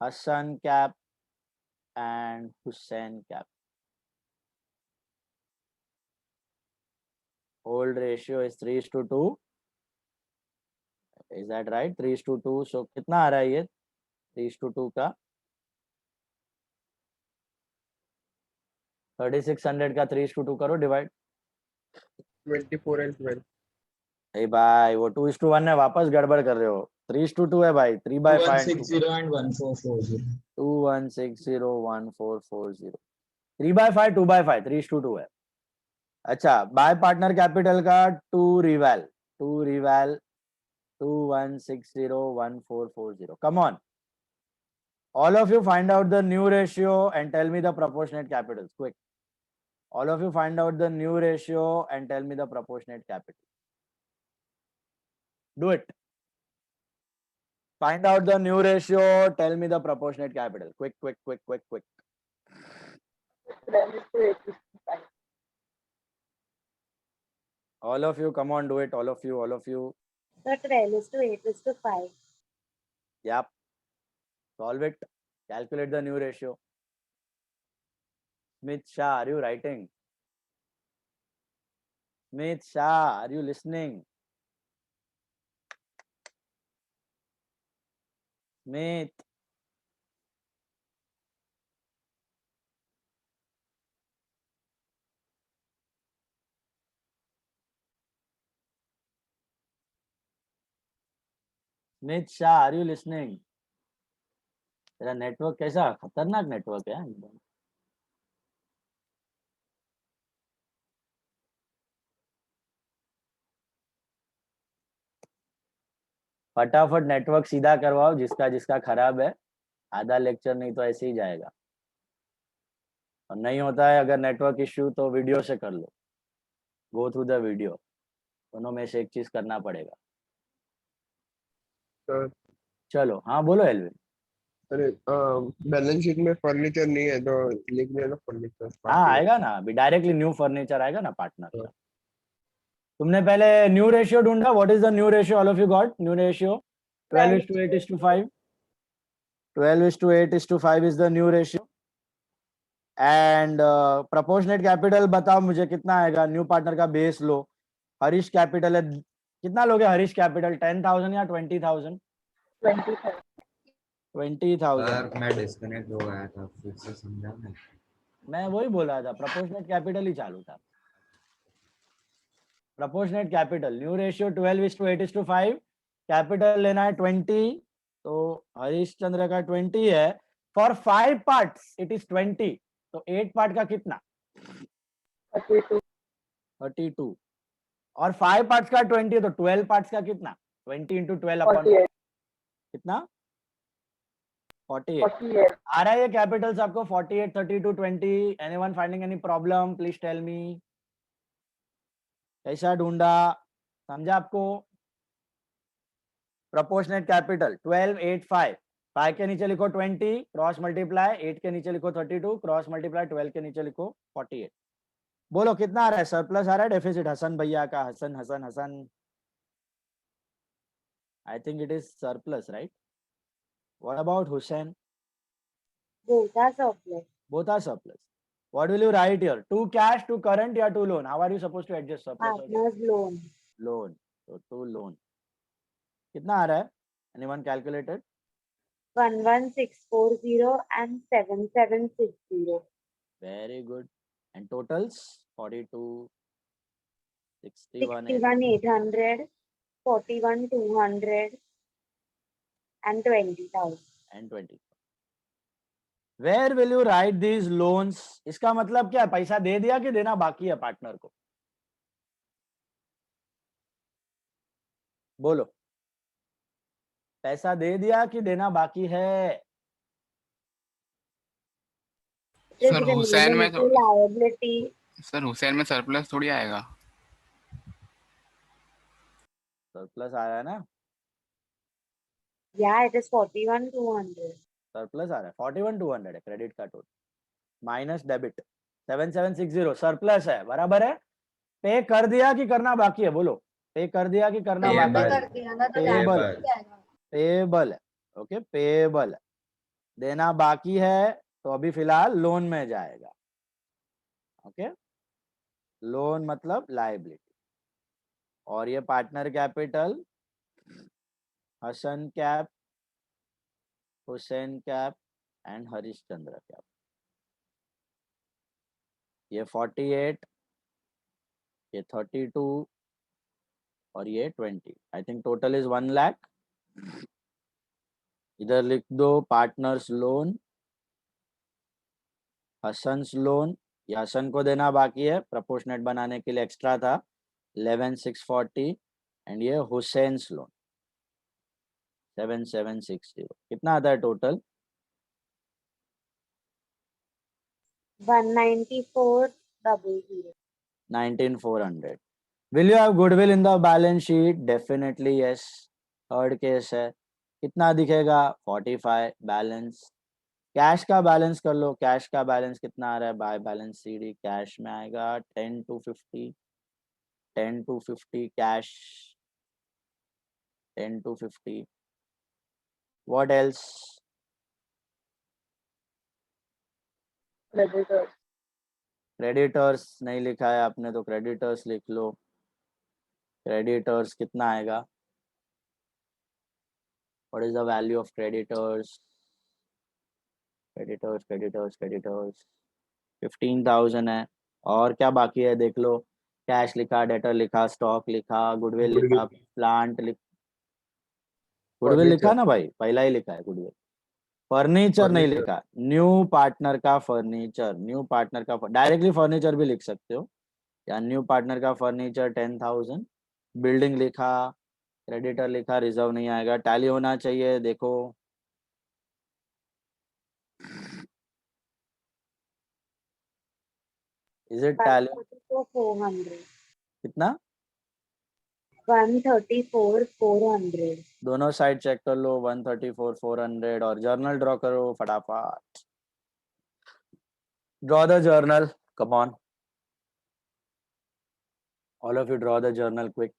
A: Hassan cap and Hussein cap. Old ratio is 3:2. Is that right? 3:2. So कितना आ रहा है ये 3:2 का? 3600 का 3:2 करो डिवाइड.
C: 24 and 12.
A: ए भाई वो 2:1 है, वापस गड़बड़ कर रहे हो. 3:2 है भाई. 3/5
B: 2160 and 1440.
A: 21601440. 3/5 2/5 3:2 है. अच्छा, बाय पार्टनर कैपिटल का 2 रिवैल 21601440. Come on, all of you find out the new ratio and tell me the proportionate capitals. Quick, all of you find out the new ratio and tell me the proportionate capital. Do it. Find out the new ratio, tell me the proportionate capital. Quick. All of you, come on, do it. All of you.
E: So 12:8:5.
A: Yep. Solve it. Calculate the new ratio. Smith Shah, are you writing? Smith Shah, are you listening? Smith. Smith Shah, are you listening? तेरा network कैसा खतरनाक network है एकदम. फटाफट network सीधा करवाओ जिसका खराब है. आधा लेक्चर नहीं तो ऐसे ही जाएगा. और नहीं होता है अगर नेटवर्क इश्यू तो वीडियो से कर लो. Go through the video. दोनों में से एक चीज करना पड़ेगा. चलो हाँ बोलो एल्विन.
C: अरे बैलेंस शीट में फर्नीचर नहीं है तो लिख देना फर्नीचर.
A: हाँ आएगा ना, अभी डायरेक्टली न्यू फर्नीचर आएगा ना पार्टनर का. तुमने पहले न्यू रेशियो ढूंढा. What is the new ratio? All of you got new ratio 12:8:5. 12:8:5 is the new ratio. And proportionate capital बताओ मुझे कितना आएगा. न्यू पार्टनर का बेस लो. हरीश कैपिटल है, कितना लोगे हरीश कैपिटल? 10,000 या 20,000? 20,000.
J: सर मैं डिस्कनेक्ट हो गया था, फिर से समझा मैं.
A: मैं वही बोल रहा था, प्रोपोर्शनेट कैपिटल ही चालू था. Proportionate capital new ratio 12:8:5. Capital लेना है 20. तो हरीश चंद्र का 20 है. For 5 parts it is 20. तो 8 पार्ट का कितना? 32. और 5 पार्ट्स का 20 तो 12 पार्ट्स का कितना? 20 into 12 अपॉन कितना? 48. आ रहा है ये कैपिटल्स आपको? 48, 32, 20. Anyone finding any problem? Please tell me. कैसा ढूंढा? समझा आपको? Proportionate capital 12:8:5. 5 के नीचे लिखो 20 क्रॉस मल्टीप्लाई. 8 के नीचे लिखो 32 क्रॉस मल्टीप्लाई. 12 के नीचे लिखो 48. बोलो कितना आ रहा है? सरप्लस आ रहा है डेफिसिट? हसन भैया का. Hassan I think it is surplus right. What about Hussain?
E: Both are surplus.
A: Both are surplus. What will you write here? To cash, to current, या to loan? How are you supposed to adjust surplus?
E: Partner's loan.
A: Loan. So to loan. कितना आ रहा है? Anyone calculated?
E: 11,640 and 7,760.
A: Very good. And totals? 42, 61,
E: 61,800, 41,200 and 20,000.
A: and 20. Where will you write these loans? इसका मतलब क्या है? पैसा दे दिया कि देना बाकी है पार्टनर को? बोलो. पैसा दे दिया कि देना बाकी है?
F: सर हुसैन में तो
E: liability.
F: सर हुसैन में सरप्लस थोड़ी आएगा।
A: सरप्लस आ रहा है ना,
E: Yeah, it is 41,200.
A: सरप्लस आ रहा है 41,200 है क्रेडिट का टोटल माइनस डेबिट 7760 सरप्लस है, बराबर है। पे कर दिया कि करना बाकी है? बोलो, पे कर दिया कि करना
J: Payable.
A: बाकी है?
E: कर दिया ना तो
A: Payable.
E: liability आएगा.
A: पेबल है, ओके, पेबल है। देना बाकी है तो अभी फिलहाल लोन में जाएगा, ओके। लोन मतलब लायबिलिटी। और ये partner capital Hassan cap, Hussain cap and Harish Chandra cap. ये 48, ये 32 और ये 20। I think total is 1 lakh. इधर लिख दो पार्टनर्स लोन, हसन्स लोन, ये हसन को देना बाकी है, प्रोपोर्शनेट बनाने के लिए एक्स्ट्रा था 11,640 एंड ये हुसैन्स लोन 7,760। कितना आता है total?
E: 194,000.
A: 19,400। Will you have goodwill in the balance sheet? Definitely yes. Third case है। कितना दिखेगा? 45 बैलेंस। कैश का बैलेंस कर लो, कैश का बैलेंस कितना आ रहा है? बाय बैलेंस सीडी कैश में आएगा 10,250, 10,250 cash, 10,250। What else?
E: Creditors.
A: Creditors नहीं लिखा है आपने तो क्रेडिटर्स लिख लो। क्रेडिटर्स कितना आएगा? What is the value of creditors? Creditors 15,000 है। और क्या बाकी है देख लो। कैश लिखा, डेटर लिखा, स्टॉक लिखा, गुडविल लिखा, प्लांट गुडविल लिखा ना भाई, पहला ही लिखा है गुडविल। फर्नीचर नहीं लिखा, न्यू पार्टनर का फर्नीचर, न्यू पार्टनर का डायरेक्टली फर्नीचर भी लिख सकते हो, या न्यू पार्टनर का फर्नीचर 10,000। बिल्डिंग लिखा, क्रेडिटर लिखा, रिजर्व नहीं आएगा, टैली होना चाहिए। देखो इज इट टैली?
E: 134,400.
A: कितना?
E: 134,400.
A: दोनों साइड चेक कर लो, 134,400। और जर्नल ड्रॉ करो फटाफट। Draw the journal, come on, all of you draw the journal quick.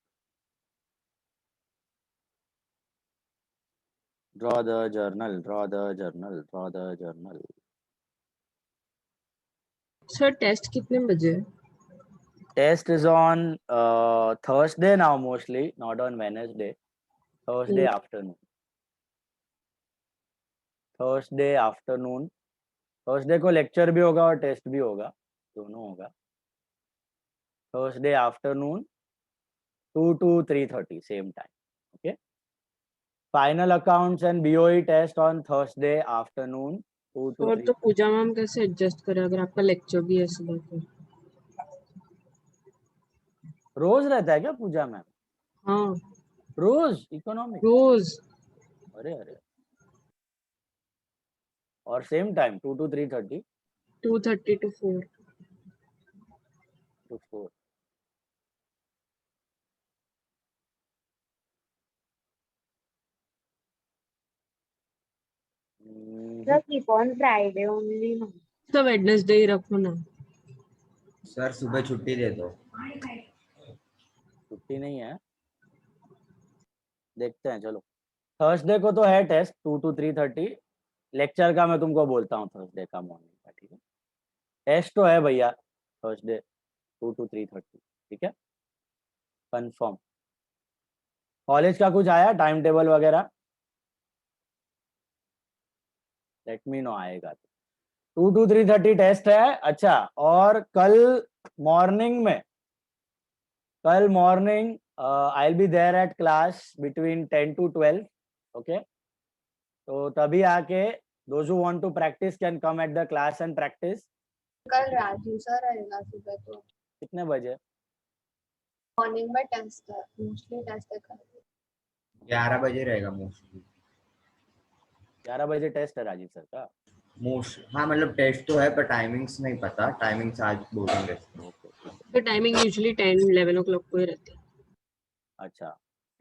A: Draw the journal, draw the journal, draw the journal.
H: Sir test कितने बजे है?
A: Test is on Thursday now mostly, not on Wednesday. Thursday afternoon. Thursday afternoon. Thursday को lecture भी होगा और test भी होगा, दोनों होगा। Thursday afternoon 2 to 3:30 same time. Okay. Final accounts and BOE test on Thursday afternoon 2 to
H: और
A: 3.
H: तो पूजा मैम कैसे एडजस्ट करे अगर आपका लेक्चर भी है सुबह को?
A: रोज रहता है क्या पूजा मैम?
H: हाँ
A: रोज इकोनॉमिक?
H: रोज।
A: अरे अरे। और same time 2 to 3:30
H: 2:30 to 4.
A: to 4.
E: Sir, keep on Friday only. No.
H: तो वेडनेसडे ही रखो ना।
J: सर सुबह छुट्टी दे दो।
A: छुट्टी नहीं है, देखते हैं चलो। थर्सडे को तो है टेस्ट 2 to 3:30। लेक्चर का मैं तुमको बोलता हूँ थर्सडे का मॉर्निंग का, ठीक है? टेस्ट तो है भैया थर्सडे 2 to 3:30, ठीक है, कंफर्म। कॉलेज का कुछ आया टाइम टेबल वगैरह? लेट मी नो, आएगा तो 2 to 3:30 टेस्ट है। अच्छा, और कल morning I will be there at class between 10 to 12, okay? तो तभी आके those who want to practice can come at the class and practice.
E: कल राजू सर आएगा सुबह तो
A: कितने बजे?
E: मॉर्निंग में टेस्ट है, मोस्टली टेस्ट है कल।
J: 11 बजे रहेगा मोस्टली।
A: 11 बजे टेस्ट है राजीव सर का।
J: मोस्ट हाँ मतलब टेस्ट तो है पर टाइमिंग्स नहीं पता, टाइमिंग्स आज बोलेंगे।
H: तो टाइमिंग यूजुअली 10-11 o'clock को ही रहती है।
A: अच्छा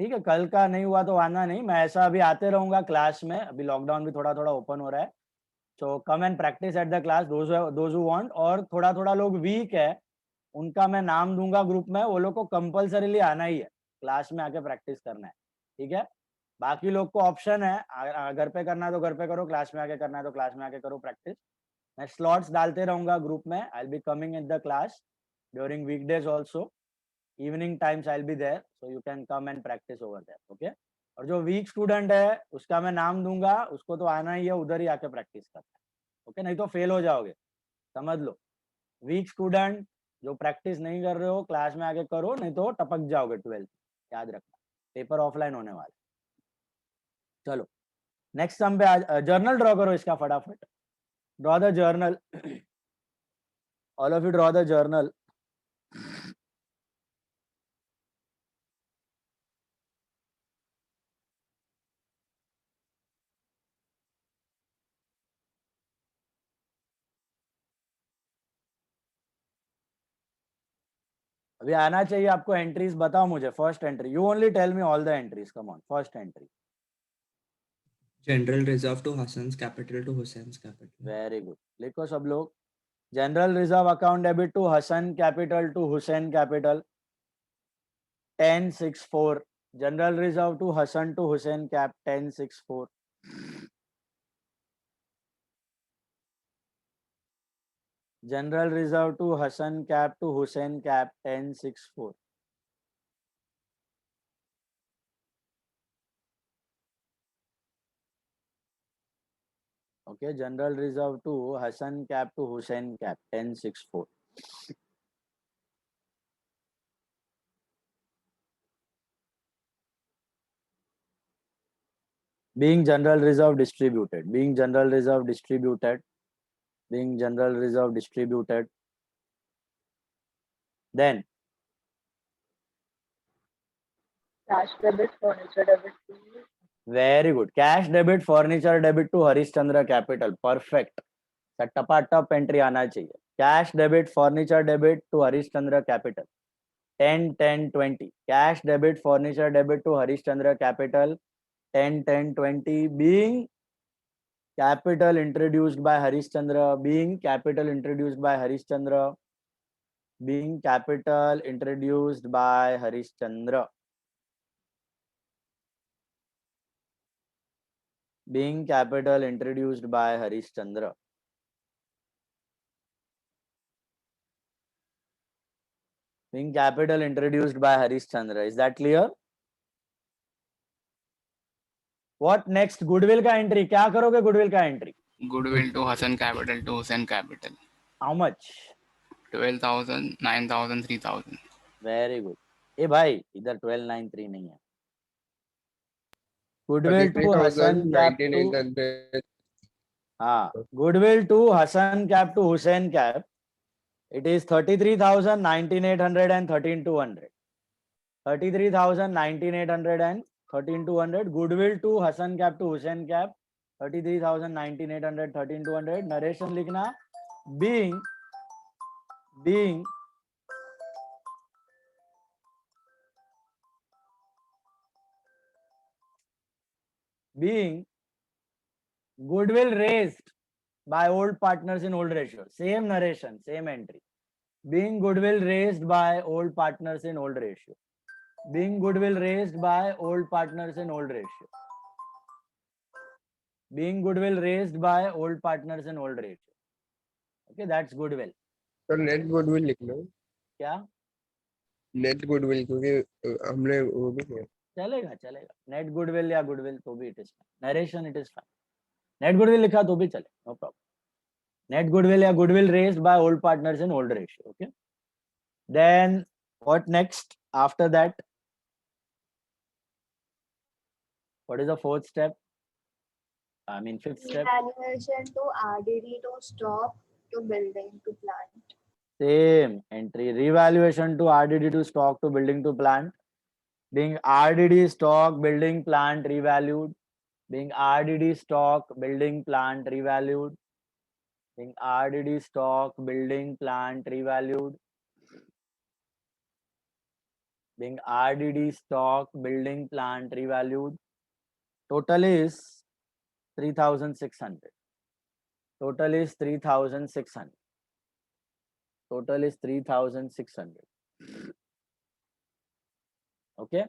A: ठीक है, कल का नहीं हुआ तो आना नहीं, मैं ऐसा अभी आते रहूंगा क्लास में, अभी लॉकडाउन भी थोड़ा थोड़ा ओपन हो रहा है, so come and practice at the class those who want. और थोड़ा थोड़ा लोग वीक है उनका मैं नाम दूंगा ग्रुप में, वो लोग को कंपलसरीली आना ही है, क्लास में आके प्रैक्टिस करना है, ठीक है। बाकी लोग को ऑप्शन है, घर पे करना है तो घर पे करो, क्लास में आके करना है तो क्लास में आके करो प्रैक्टिस। मैं स्लॉट्स डालते रहूंगा ग्रुप में, I will be coming in the class during weekdays also, evening times I will be there, so you can come and practice over there, okay. और जो वीक स्टूडेंट है उसका मैं नाम दूंगा, उसको तो आना ही है, उधर ही आके प्रैक्टिस करना है, ओके, नहीं तो फेल हो जाओगे, समझ लो। वीक स्टूडेंट जो प्रैक्टिस नहीं कर रहे हो क्लास में आके करो, नहीं तो टपक जाओगे 12th, याद रखना, पेपर ऑफलाइन होने वाले। चलो नेक्स्ट सम पे जर्नल ड्रॉ करो इसका फटाफट, draw the journal, all of you draw the journal. अभी आना चाहिए आपको एंट्रीज, बताओ मुझे first entry, you only tell me all the entries, come on, first entry.
G: General reserve to Hassan's capital to Hussein's capital.
A: Very good, लिखो सब लोग, general reserve account debit to Hassan capital to Hussain capital 1064, general reserve to Hassan to Hussain cap 1064, general reserve to Hassan cap to Hussain cap 1064, okay, general reserve to Hassan cap to Hussain cap 1064। being general reserve distributed, being general reserve distributed, being general reserve distributed, then
E: Cash debit, furniture debit, please.
A: very good, cash debit furniture debit to Harish Chandra capital, perfect, टपाटप entry आना चाहिए, cash debit furniture debit to Harish Chandra capital 10 10 20, cash debit furniture debit to Harish Chandra capital 10 10 20, being capital introduced by Harish Chandra, being capital introduced by Harish Chandra, being capital introduced by Harish Chandra, being capital introduced by Harish Chandra, being capital introduced by Harish Chandra, is that clear? What next? Goodwill का entry, क्या करोगे goodwill का entry?
F: Goodwill to Hassan capital to Hussain capital.
A: How much?
F: 12,000, 9,000, 3,000.
A: Very good. ए भाई इधर 1293 नहीं है, goodwill to Hassan cap to, हाँ, goodwill to Hassan cap to Hussain cap, it is 33,000, 19,800 and 13,200, 33,000, 19,800 and 13,200, goodwill to Hassan cap to Hussain cap 33,000, 19,800, 13,200, narration लिखना, being goodwill raised by old partners in old ratio, same narration, same entry, being goodwill raised by old partners in old ratio, being goodwill raised by old partners in old ratio, being goodwill raised by old partners in old ratio, okay, that's goodwill.
I: तो net goodwill लिख लो,
A: क्या
I: net goodwill, क्योंकि हमने वो भी किया।
A: चलेगा चलेगा, नेट गुडविल या गुडविल तो भी it is fine, narration it is fine, net goodwill लिखा तो भी चले, नो प्रॉब्लम, नेट गुडविल या goodwill raised by old partners in old ratio, okay. Then what next after that, what is the fourth step, I mean fifth step,
E: Revaluation to RDD to stock to building to plant.
A: same entry, revaluation to RDD to stock to building to plant, being RDD stock building plant revalued, being RDD stock, building, plant revalued, being RDD stock, building, plant revalued, being RDD stock, building, plant revalued. Total is 3,600. Total is 3,600. Total is 3,600. Okay.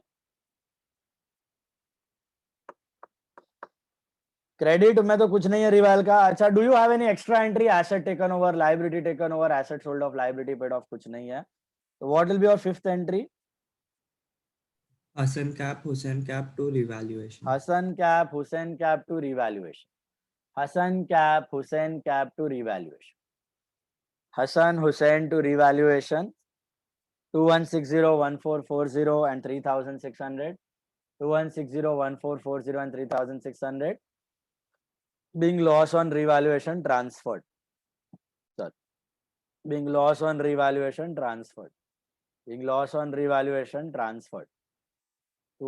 A: Credit में तो कुछ नहीं है रिवाल का. अच्छा, do you have any extra entry? Asset taken over, liability taken over, asset sold off, liability paid of, कुछ नहीं है. तो what will be your fifth entry?
G: Hasan cap, Hussain cap to revaluation.
A: Hasan cap, Hussain cap to revaluation. Hasan cap, Hussain cap to revaluation. Hasan Hussain to revaluation. 21601440 and 3,600. 21601440 and 3,600. Being loss on revaluation transferred. Sorry. Being loss on revaluation transferred. Being loss on revaluation transferred. To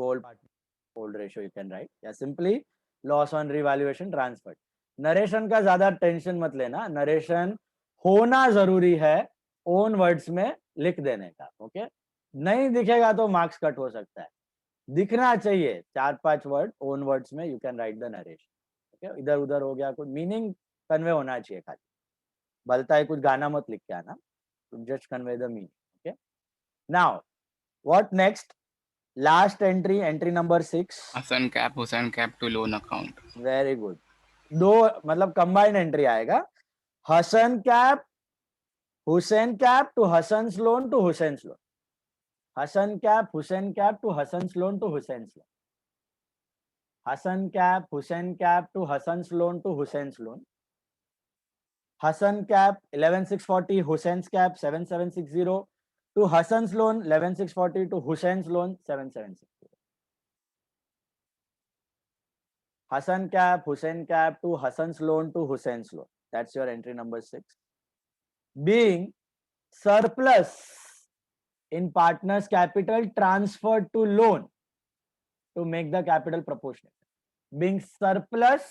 A: old ratio you can write. Yeah, simply loss on revaluation transferred. Narration का ज्यादा tension मत लेना. Narration होना जरूरी है own words में लिख देने का. ओके, नहीं दिखेगा तो मार्क्स कट हो सकता है. दिखना चाहिए 4-5 वर्ड ओन वर्ड्स में. You can write the narration. Okay, इधर उधर हो गया, कुछ मीनिंग कन्वे होना चाहिए. खाली बलता है कुछ गाना मत लिख के आना. Just convey the meaning. Okay, now what next? Last entry, entry number 6.
F: Hasan cap, Hussain cap to loan account.
A: Very good. दो मतलब combined entry आएगा. Hasan cap, Hussain cap to Hasan's loan to Hussein's loan. Hasan cap, Hussain cap to Hasan's loan to Hussein's loan. Hasan cap, Hussain cap to Hasan's loan to Hussein's loan. Hasan cap 11,640, Hussein's cap 7,760. To Hasan's loan 11,640, to Hussein's loan 7,760. Hasan cap, Hussain cap to Hasan's loan to Hussein's loan. That's your entry number 6. Being surplus in partner's capital transferred to loan to make the capital proportionate. Being surplus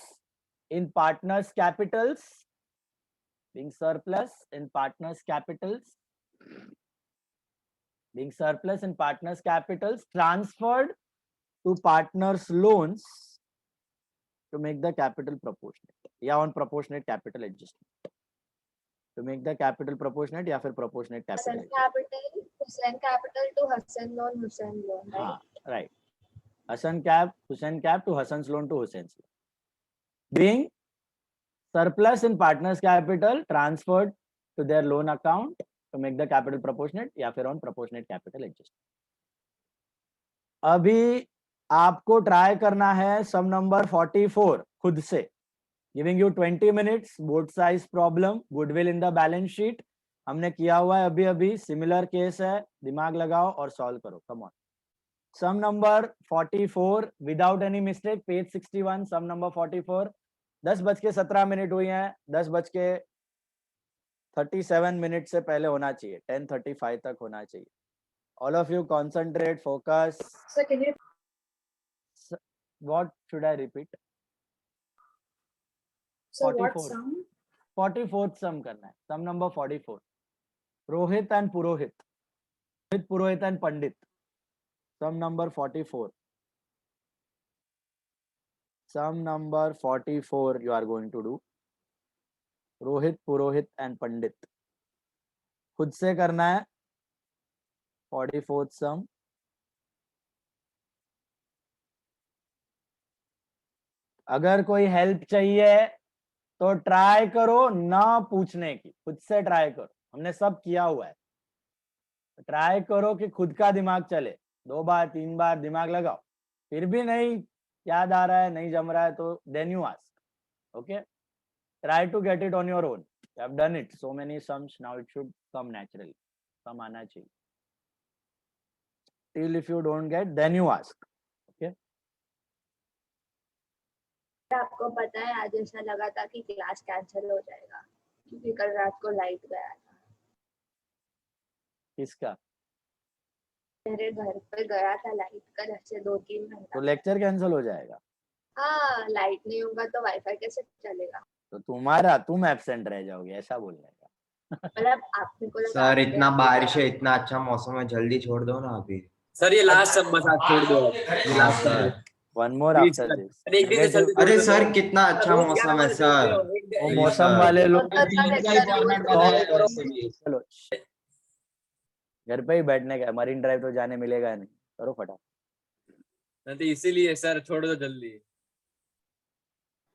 A: in partner's capitals. Being surplus in partner's capitals. Being surplus in partners' capitals transferred to partners' loans to make the capital proportionate. या on proportionate capital adjustment. To make the capital proportionate या फिर proportionate capital
E: Hasan
A: adjustment.
E: capital, Hussain capital to Hasan loan, Hussain loan, right?
A: हाँ, right. Hasan cap, Hussain cap to Hasan's loan to Hussein's loan. Being surplus in partners' capital transferred to their loan account to make the capital proportionate या फिर on proportionate capital adjustment. अभी आपको try करना है सम number 44 खुद से. Giving you 20 minutes. Board size problem, goodwill in the balance sheet हमने किया हुआ है अभी अभी. सिमिलर केस है, दिमाग लगाओ और सॉल्व करो. Come on. Sum number 44 without any mistake, page 61. Sum number 44. 10:17 हुई हैं. 10:37 मिनट से पहले होना चाहिए. 10:35 तक होना चाहिए. All of you concentrate, focus.
E: So can you
A: What should I repeat?
E: so what
A: 44.
E: sum?
A: 44th sum करना है. Sum number 44. Rohit and Purohit. Rohit, Purohit and Pandit. Sum number 44. Sum number 44 you are going to do. Rohit, Purohit and Pandit. खुद से करना है. 44th sum. अगर कोई help चाहिए तो ट्राई करो ना पूछने की, खुद से ट्राई करो. हमने सब किया हुआ है. ट्राई करो कि खुद का दिमाग चले. 2 बार 3 बार दिमाग लगाओ, फिर भी नहीं याद आ रहा है, नहीं जम रहा है तो then you ask. Okay, try to get it on your own. You have done it so many sums, now it should come naturally. Come आना चाहिए. Till if you don't get then you ask.
E: आपको पता है आज ऐसा लगा था कि क्लास कैंसिल हो जाएगा क्योंकि कल रात को लाइट गया था.
A: किसका?
E: मेरे घर पे गया था लाइट. कल ऐसे 2-3 घंटा.
A: तो लेक्चर कैंसिल हो जाएगा.
E: हाँ लाइट नहीं होगा तो वाईफाई कैसे चलेगा?
A: तो तुम एब्सेंट रह जाओगे, ऐसा बोलने का।
E: मतलब आपने को लगा
J: सर
E: आपके
J: इतना
E: यहाँ
J: बारिश है, इतना अच्छा मौसम है, जल्दी छोड़ दो ना अभी।
D: सर ये लास्ट सब बस आज छोड़ दो आप। ये
J: हाँ
D: last
J: sir.
A: One more
D: please
A: after
D: sir,
A: this.
D: एक दिन से जल्दी छोड़
J: अरे
D: दो
J: सर कितना अच्छा
D: रोज
J: मौसम
D: 11
J: है
D: बजे
J: सर,
D: छोड़ते हो,
A: वो
J: प्लीज
A: मौसम
J: सर।
A: वाले लोग
E: तो सर ऐसा
B: फॉर्मेट
E: रूल
B: बदल
A: चलो घर पे ही बैठने का, मरीन ड्राइव तो जाने मिलेगा नहीं, करो फटाफट।
D: नहीं तो इसीलिए सर छोड़ दो जल्दी।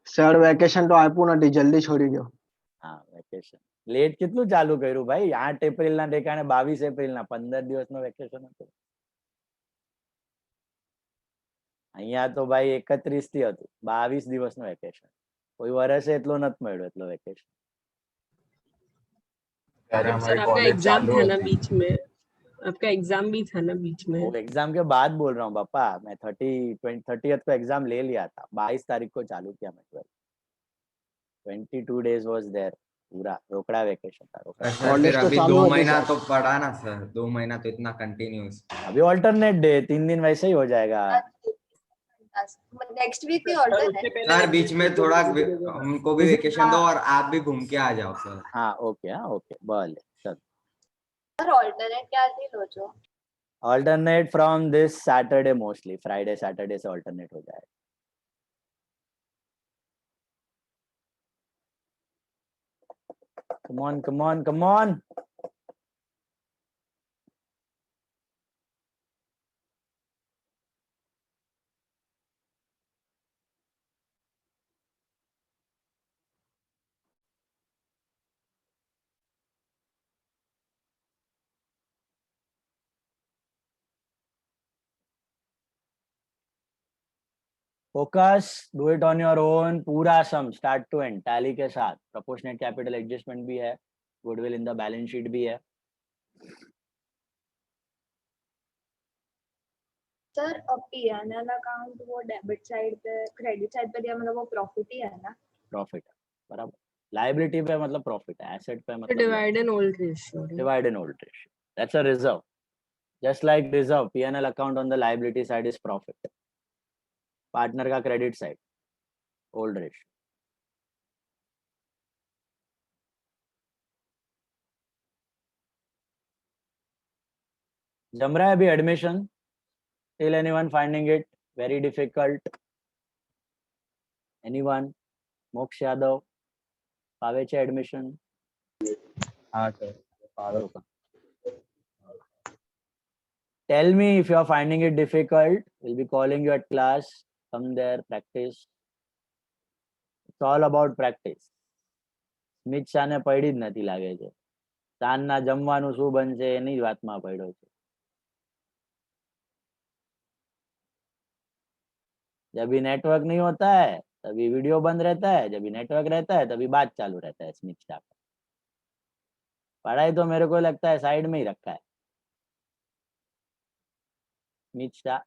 L: સર વેકેશન તો આપ્યું નથી, જલ્દી છોડી દો.
A: હા વેકેશન લેટ કેટલું ચાલુ કર્યું ભાઈ? 8 એપ્રિલ ના ઠેકાણે 22 એપ્રિલ ના 15 દિવસનું વેકેશન હતું. અહીંયા તો ભાઈ 31 થી હતું, 22 દિવસનું વેકેશન. કોઈ વર્ષે એટલો નથી મળ્યો એટલો વેકેશન.
H: सर आपका एग्जाम था ना बीच में, आपका एग्जाम भी था ना बीच में.
A: वो एग्जाम के बाद बोल रहा हूँ पापा, मैं 30th को एग्जाम ले लिया था, 22 तारीख को चालू किया मैं 22 डेज वाज देयर, पूरा रोकड़ा वेकेशन था रोकड़ा।
J: सर
L: कॉलेज
J: फिर
L: तो
J: अभी
L: चालू
J: 2
L: होती
J: महीना
L: सर.
J: तो पड़ा ना सर, 2 महीना तो इतना कंटिन्यूस।
A: अभी ऑल्टरनेट डे 3 दिन वैसे ही हो जाएगा।
E: नेक्स्ट वीक ही ऑल्टरनेट।
J: सर बीच में थोड़ा हमको भी वेकेशन दो और आप भी घूम के आ जाओ सर।
A: हाँ ओके, हाँ ओके भले चल।
E: सर ऑल्टरनेट क्या थी लो जो?
A: Alternate from this Saturday, mostly Friday Saturday से ऑल्टरनेट हो जाएगा। Come on come on come on. Focus, do it on your own, पूरा सम स्टार्ट टू एंड टैली के साथ। प्रोपोर्शनेट कैपिटल एडजस्टमेंट भी है, goodwill in the balance sheet भी है।
E: सर पीएनएल अकाउंट वो डेबिट साइड पे क्रेडिट साइड पे दिया, मतलब वो प्रॉफिट ही है ना?
A: प्रॉफिट है बराबर, लाइबिलिटी पे मतलब प्रॉफिट है, एसेट पे मतलब
H: divide and hold ratio.
A: Divide and hold ratio, that's a reserve. Just like reserve, PNL account on the liability side is profit, partner का क्रेडिट साइड होल्ड रेशियो। जम रहा है अभी admission? Still anyone finding it very difficult? Anyone? मोक्ष यादव पावे छे admission?
J: हाँ sir
A: Tell me if you are finding it difficult. We'll be calling you at class. Come there, practice. It's all about practice. સ્મિત શાને પડી જ નથી લાગે છે. સાંજના જમવાનું શું બનશે એની જ વાતમાં પડ્યો છે. जब भी नेटवर्क नहीं होता है तभी वीडियो बंद रहता है, जब भी नेटवर्क रहता है तभी बात चालू रहता है स्मित शाह का। पढ़ाई तो मेरे को लगता है साइड में ही रखा है Smit Shah.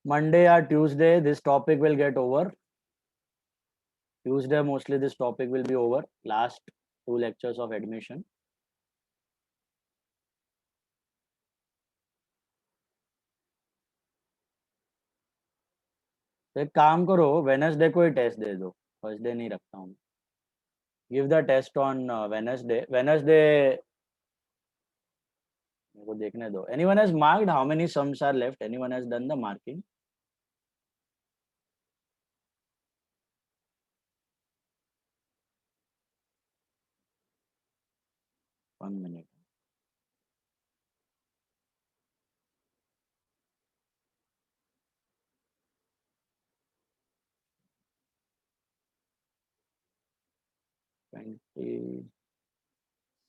A: Monday or Tuesday this topic will get over. Tuesday mostly this topic will be over. Last 2 lectures of admission. तो एक काम करो, वेडनेसडे को ही टेस्ट दे दो, थर्सडे नहीं रखता हूँ. Give the test on Wednesday. Wednesday मेरे को देखने दो. Anyone has marked how many sums are left? Anyone has done the marking? One minute.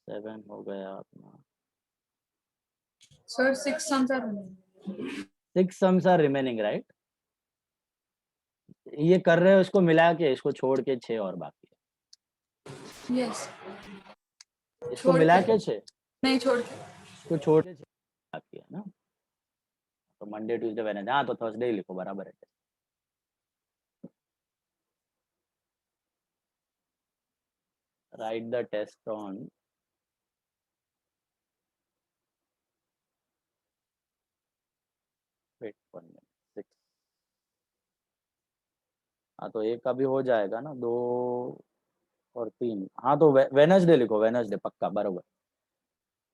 A: Seven हो गया अपना.
K: Sir, 6 sums are remaining.
A: 6 sums are remaining, right? ये कर रहे हो इसको मिला के, इसको छोड़ के 6 और बाकी है.
K: Yes.
A: इसको
K: छोड़
A: मिला
K: के.
A: के 6,
K: नहीं छोड़ के.
A: इसको छोड़ के 6 बाकी है ना. तो मंडे ट्यूसडे वेडनेसडे, हाँ तो थर्सडे ही लिखो, बराबर है. Write the test on wait 1 minute 6. हाँ तो एक का भी हो जाएगा ना, 2 और 3. हाँ तो वेडनेसडे लिखो, वेडनेसडे पक्का बराबर.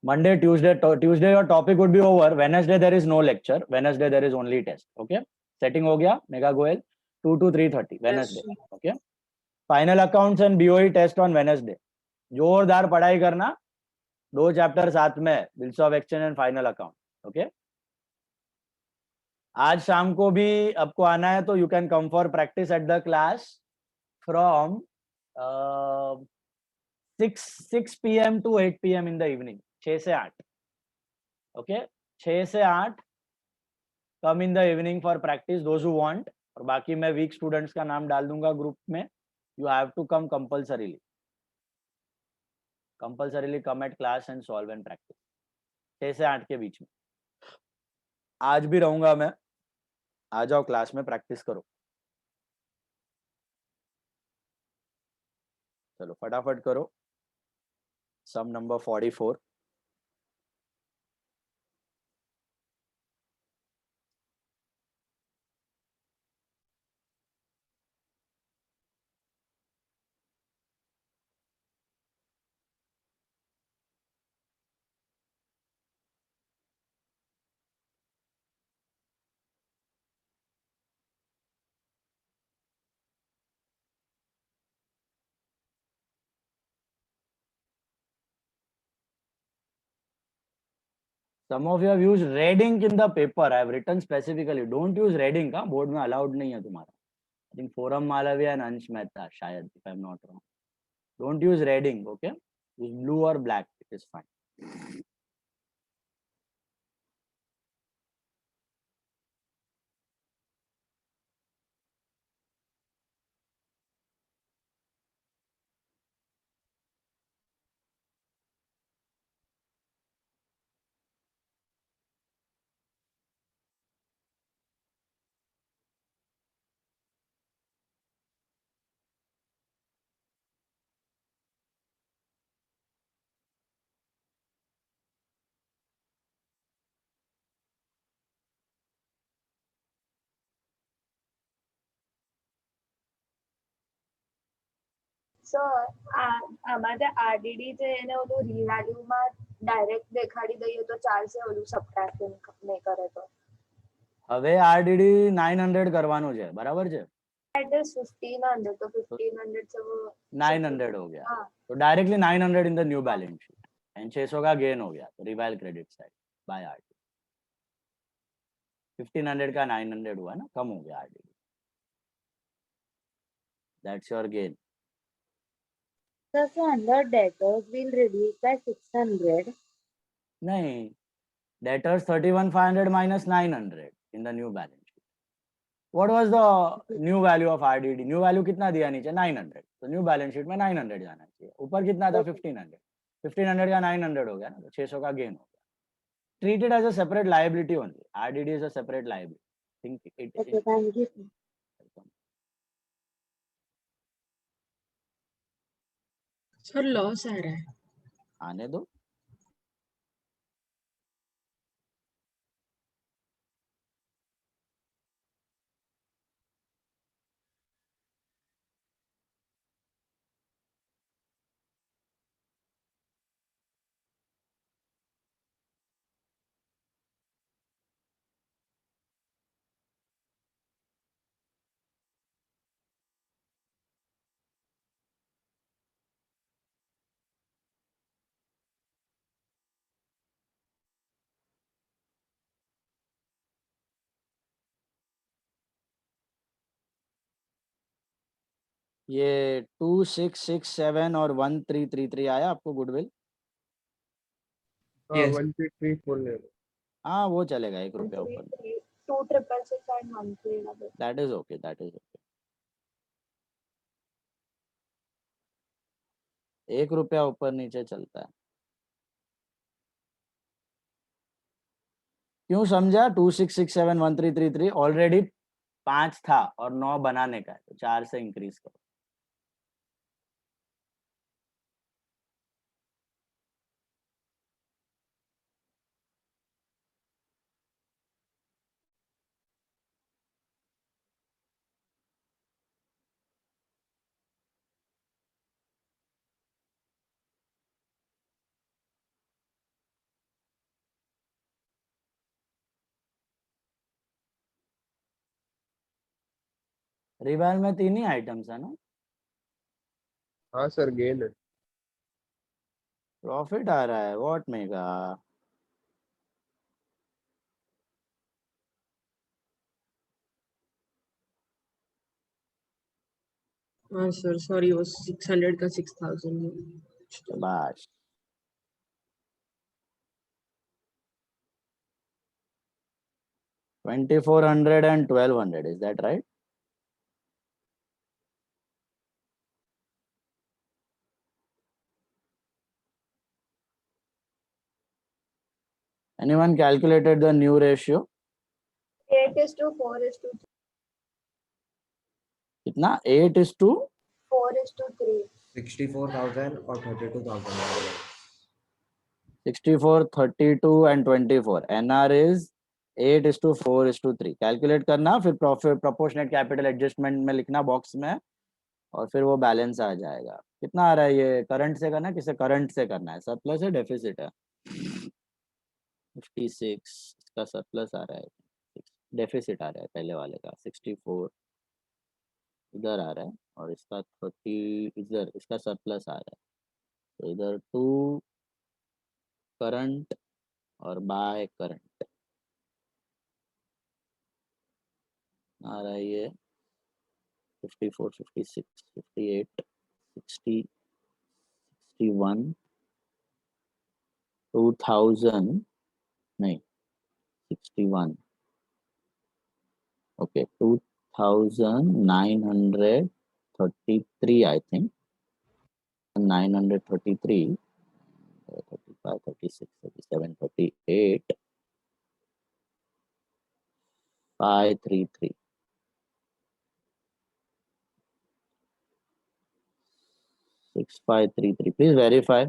A: Monday, Tuesday your topic would be over. Wednesday there is no lecture. Wednesday there is only test. Okay. Setting हो गया. Mega Goel 2 to 3:30 Wednesday. Okay. Final accounts and BOE test on Wednesday. जोरदार पढ़ाई करना. 2 chapter साथ में, bills of exchange and final account. Okay. आज शाम को भी आपको आना है तो you can come for practice at the class from 6 PM to 8 PM in the evening. 6 से 8. ओके. 6 से 8 come in the evening for practice, those who want. और बाकी मैं वीक स्टूडेंट्स का नाम डाल दूंगा ग्रुप में. You have to come compulsorily. Compulsorily come at class and solve and practice. 6 से 8 के बीच में. आज भी रहूंगा मैं. आ जाओ क्लास में, प्रैक्टिस करो. चलो फटाफट करो. सम number 44. Some of you have used red ink in the paper. I have written specifically. Don't use red ink. हाँ, बोर्ड में अलाउड नहीं है तुम्हारा. I think Forum Malaviya and Ansh Mehta, शायद, if I'm not wrong. Don't use red ink, okay? Use blue or black. It is fine.
E: So આમાં RDD છે એને ઓલું રીવેલ્યુમાં ડાયરેક્ટ દેખાડી દઈએ તો ચાલશે, ઓલું સબટ્રેક્શન નહીં કરે તો?
A: હવે RDD 900 કરવાનું છે, બરાબર છે?
E: It is 1500, तो 1500 से वो
A: 900 हो गया.
E: हाँ.
A: तो directly 900 in the new balance sheet and 600 का गेन हो गया. तो revile credit side by RDD. 1500 का 900 हुआ ना, कम हो गया RDD. That's your gain.
E: So under debtors will reduce by 600.
A: नहीं, debtors 31,500 minus 900 in the new balance sheet. What was the new value of RDD? New value कितना दिया नीचे? 900. तो न्यू बैलेंस शीट में 900 जाना चाहिए. ऊपर कितना था? 1500. 1500 का 900 हो गया ना, तो 600 का गेन हो गया. Treat it as a separate liability only. RDD is a separate liability. think it
E: Okay, thank you.
H: Sir loss आ रहा है.
A: आने दो. ये 2667 और 1333 आया आपको गुडविल?
C: हाँ, 1334 ले लो.
A: हाँ वो चलेगा, 1 रुपया ऊपर.
E: 2666 and 13.
A: That is okay, that is okay. 1 रुपया ऊपर नीचे चलता है. क्यों समझा? 2667 1333 ऑलरेडी 5 था और 9 बनाने का है, तो 4 से इंक्रीज करो. रिवाल में 3 ही आइटम्स है ना?
C: हाँ सर, गेन है.
A: प्रॉफिट आ रहा है. What mega?
H: हाँ सर, सॉरी, वो 600 का 6000.
A: शाबाश. $2400 and $1200, is that right? Anyone calculated the new ratio?
E: 8:4:3.
A: कितना? 8:4?
E: 4:3.
J: 64,000 और 32,000.
A: 64, 32 and 24. NR is 8:4:3. कैलकुलेट करना, फिर प्रोपोर्शनेट कैपिटल एडजस्टमेंट में लिखना बॉक्स में, और फिर वो बैलेंस आ जाएगा. कितना आ रहा है ये? करंट से करना, किसे करंट से करना है? सरप्लस है डेफिसिट है? 56 इसका सरप्लस आ रहा है, डेफिसिट आ रहा है पहले वाले का. 64 इधर आ रहा है, और इसका 30 इधर, इसका सरप्लस आ रहा है. तो इधर 2 करंट और बाय करंट आ रहा है ये 54, 56, 58, 60, 61, 2000 नहीं, 61. Okay, 2933 I think. 933, 35, 36, 37, 38, 533. 6533. Please verify.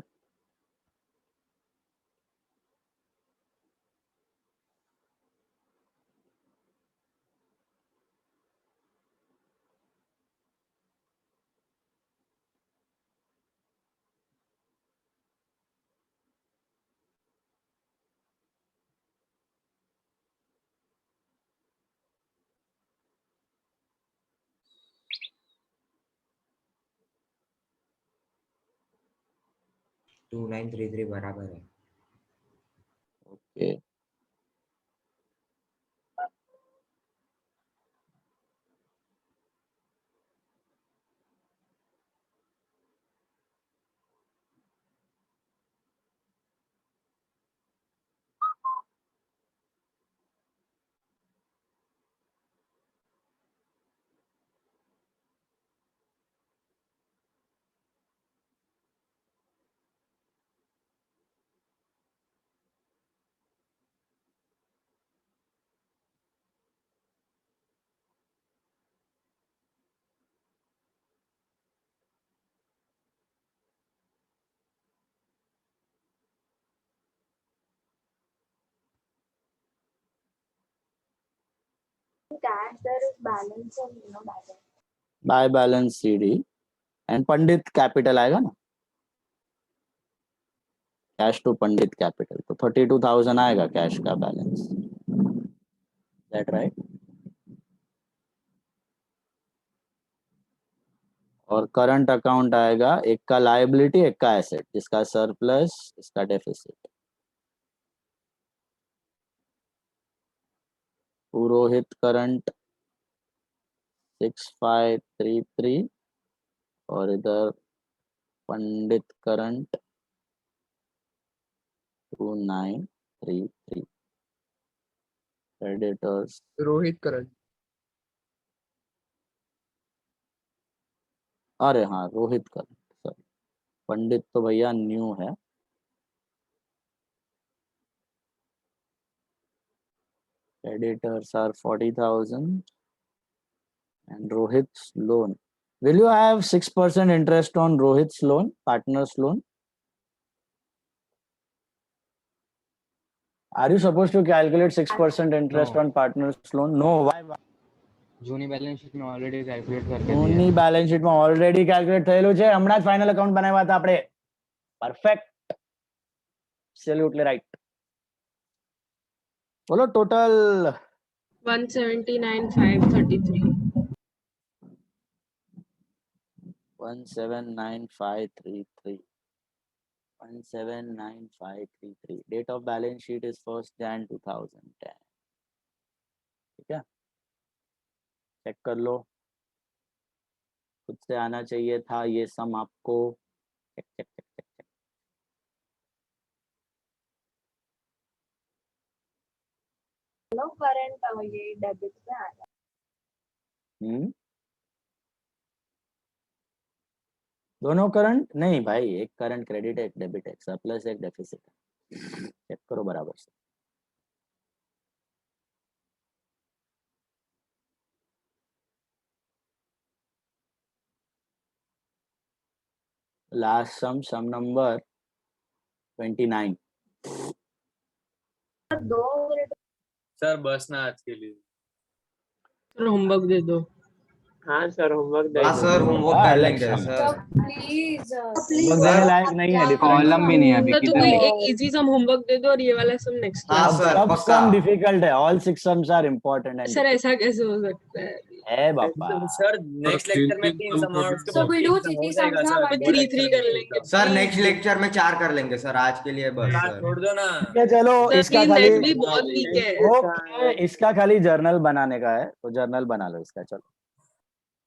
J: To 2933 बराबर है.
A: Okay.
E: cash there is balance and balance.
A: By balance CD and Pandit capital आएगा ना, कैश टू पंडित कैपिटल, तो 32,000 आएगा कैश का बैलेंस, दैट राइट। और करंट अकाउंट आएगा, एक का लायबिलिटी एक का एसेट, जिसका सरप्लस इसका डेफिसिट। पुरोहित करंट 6533 और इधर पंडित करंट 2933। क्रेडिटर्स
I: रोहित करंट,
A: अरे हाँ रोहित करंट, सॉरी पंडित तो भैया न्यू है। Creditors are 40,000 and Rohit's loan. Will you have 6% interest on Rohit's loan, partner's loan? Are you supposed to calculate 6% interest on partner's loan? No, why?
J: જૂની balance sheet में already calculate करके
A: જૂની balance sheet માં already calculate થયેલું છે, હમણાં જ final account બનાવ્યા હતા આપણે. Perfect, absolutely right. બોલો total
H: 179,533.
A: 179,533. 179,533. Date of balance sheet is 1st Jan 2010. ठीक है, चेक कर लो, खुद से आना चाहिए था ये सम आपको। Check check check check check.
E: Current ये डेबिट में आया।
A: दोनों करंट नहीं भाई, एक करंट क्रेडिट है, एक डेबिट है, सरप्लस एक डेफिसिट है। चेक करो बराबर से। लास्ट सम नंबर 29।
E: दो
D: सर बस ना आज के लिए।
H: सर होमवर्क दे दो।
B: हाँ सर होमवर्क दे
J: हाँ
B: दो।
J: सर होमवर्क कर लेंगे सर।
K: प्लीज
E: प्लीज
A: देने लायक नहीं है,
J: कॉलम भी नहीं है अभी
H: तो
J: किधर
H: कोई
J: है?
H: एक इजी सम होमवर्क दे दो और ये वाला सम नेक्स्ट
J: हाँ
H: क्लास।
J: सर
A: सब
J: पक्का।
A: सम डिफिकल्ट है, all 6 sums are important and
H: sir ऐसा कैसे हो सकता है?
A: है बाबा।
D: सर नेक्स्ट लेक्चर में 3 सम और उसके
K: So
D: बाद
K: we
D: 3
K: do
D: सम हो
K: GT
D: जाएगा
K: sums
D: सर।
K: ना,
H: फिर
K: but
H: 3-3 कर लेंगे।
J: सर नेक्स्ट लेक्चर में 4 कर लेंगे सर, आज के लिए बस
D: चार
J: सर।
D: छोड़ दो ना।
A: ठीक है चलो, इसका
H: सर
A: खाली
H: नेट भी बहुत वीक है।
A: ओके, इसका खाली जर्नल बनाने का है, तो जर्नल बना लो इसका। चलो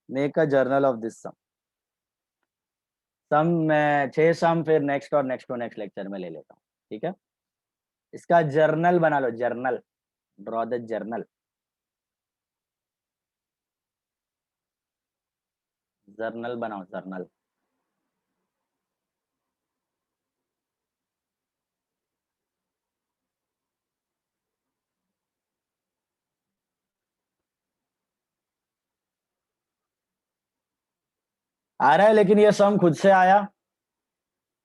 A: make a journal of this sum. Sum में 6 सम फिर नेक्स्ट और नेक्स्ट टू नेक्स्ट लेक्चर में ले लेता हूँ, ठीक है। इसका जर्नल बना लो, journal, draw the journal. Journal बनाओ, जर्नल। आ रहा है, लेकिन ये सम खुद से आया।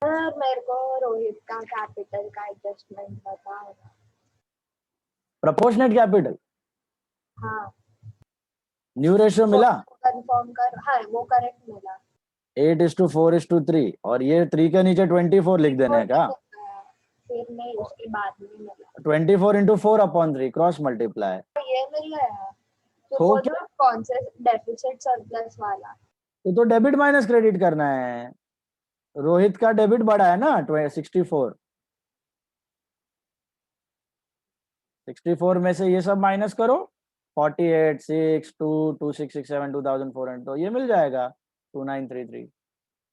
E: सर मेरे को रोहित का कैपिटल का एडजस्टमेंट पता है।
A: प्रोपोर्शनेट कैपिटल,
E: हाँ
A: न्यू रेशियो मिला,
E: कंफर्म कर। हाँ वो करेक्ट मिला।
A: 8:4:3 और ये 3 के नीचे 24 लिख देने का।
E: फिर नहीं, उसके बाद में मिला
A: 24 into 4/3 क्रॉस मल्टीप्लाई।
E: ये मिल गया। तो
A: तो
E: वो जो कौन से डेफिसिट सरप्लस वाला,
A: तो डेबिट माइनस क्रेडिट करना है। रोहित का डेबिट बढ़ा है ना 64। 64 में से ये सब माइनस करो, 48, 6, 2, 2667, 2400, तो ये मिल जाएगा 2933।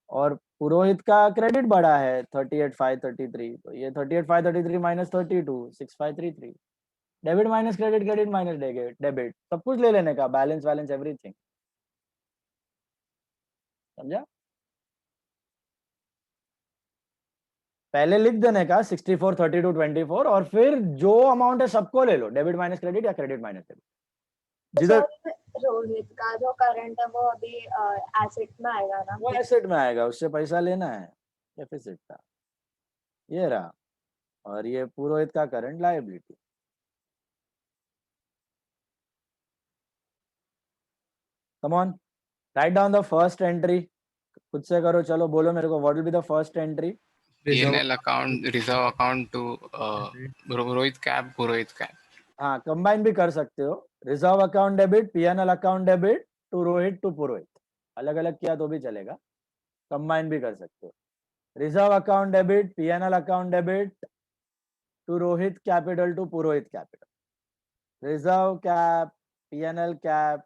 A: और पुरोहित का क्रेडिट बढ़ा है 38,533, तो ये 38,533 minus 32, 6533। Debit minus credit, credit minus debit, सब कुछ ले लेने का, बैलेंस बैलेंस एवरीथिंग। समझा? पहले लिख देने का 64, 32, 24 और फिर जो अमाउंट है सबको ले लो, डेबिट माइनस क्रेडिट या क्रेडिट माइनस डेबिट। जिधर
E: रोहित का जो करंट है वो अभी एसेट में आएगा ना।
A: वो एसेट में आएगा, उससे पैसा लेना है डेफिसिट का, ये रहा। और ये पुरोहित का current liability. Come on, write down the first entry. खुद से करो, चलो बोलो मेरे को, what will be the first entry?
F: P&L account, reserve account to Rohit cap, Purohit cap.
A: हाँ, कंबाइन भी कर सकते हो. Reserve account debit, PNL account debit to Rohit to Purohit. अलग अलग किया तो भी चलेगा, कंबाइन भी कर सकते हो. Reserve account debit, PNL account debit to Rohit capital to Purohit capital. Reserve cap, PNL cap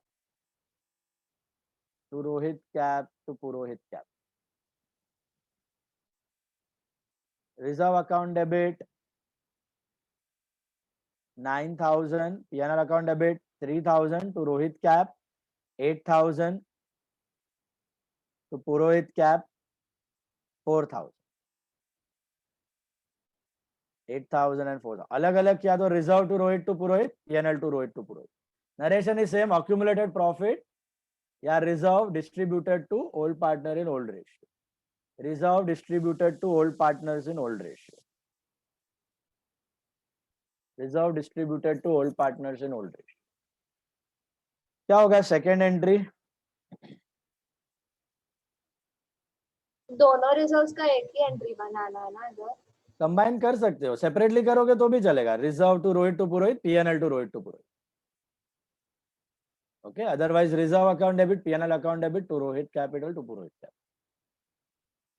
A: to Rohit cap to Purohit cap. Reserve account debit 9,000, PNL account debit 3,000 to Rohit cap, 8,000 to Purohit cap, 4,000. 8,000 and 4,000. अलग अलग किया तो reserve to Rohit to Purohit, PNL to Rohit to Purohit. Narration is same, accumulated profit या reserve distributed to old partner in old ratio. Reserve distributed to old partners in old ratio. Reserve distributed to old partners in old ratio. क्या होगा second entry?
E: दोनों reserves का एक ही entry बनाना है ना इधर.
A: Combine कर सकते हो, सेपरेटली करोगे तो भी चलेगा. Reserve to Rohit to Purohit, PNL to Rohit to Purohit. Okay, otherwise reserve account debit, PNL account debit to Rohit capital to Purohit capital.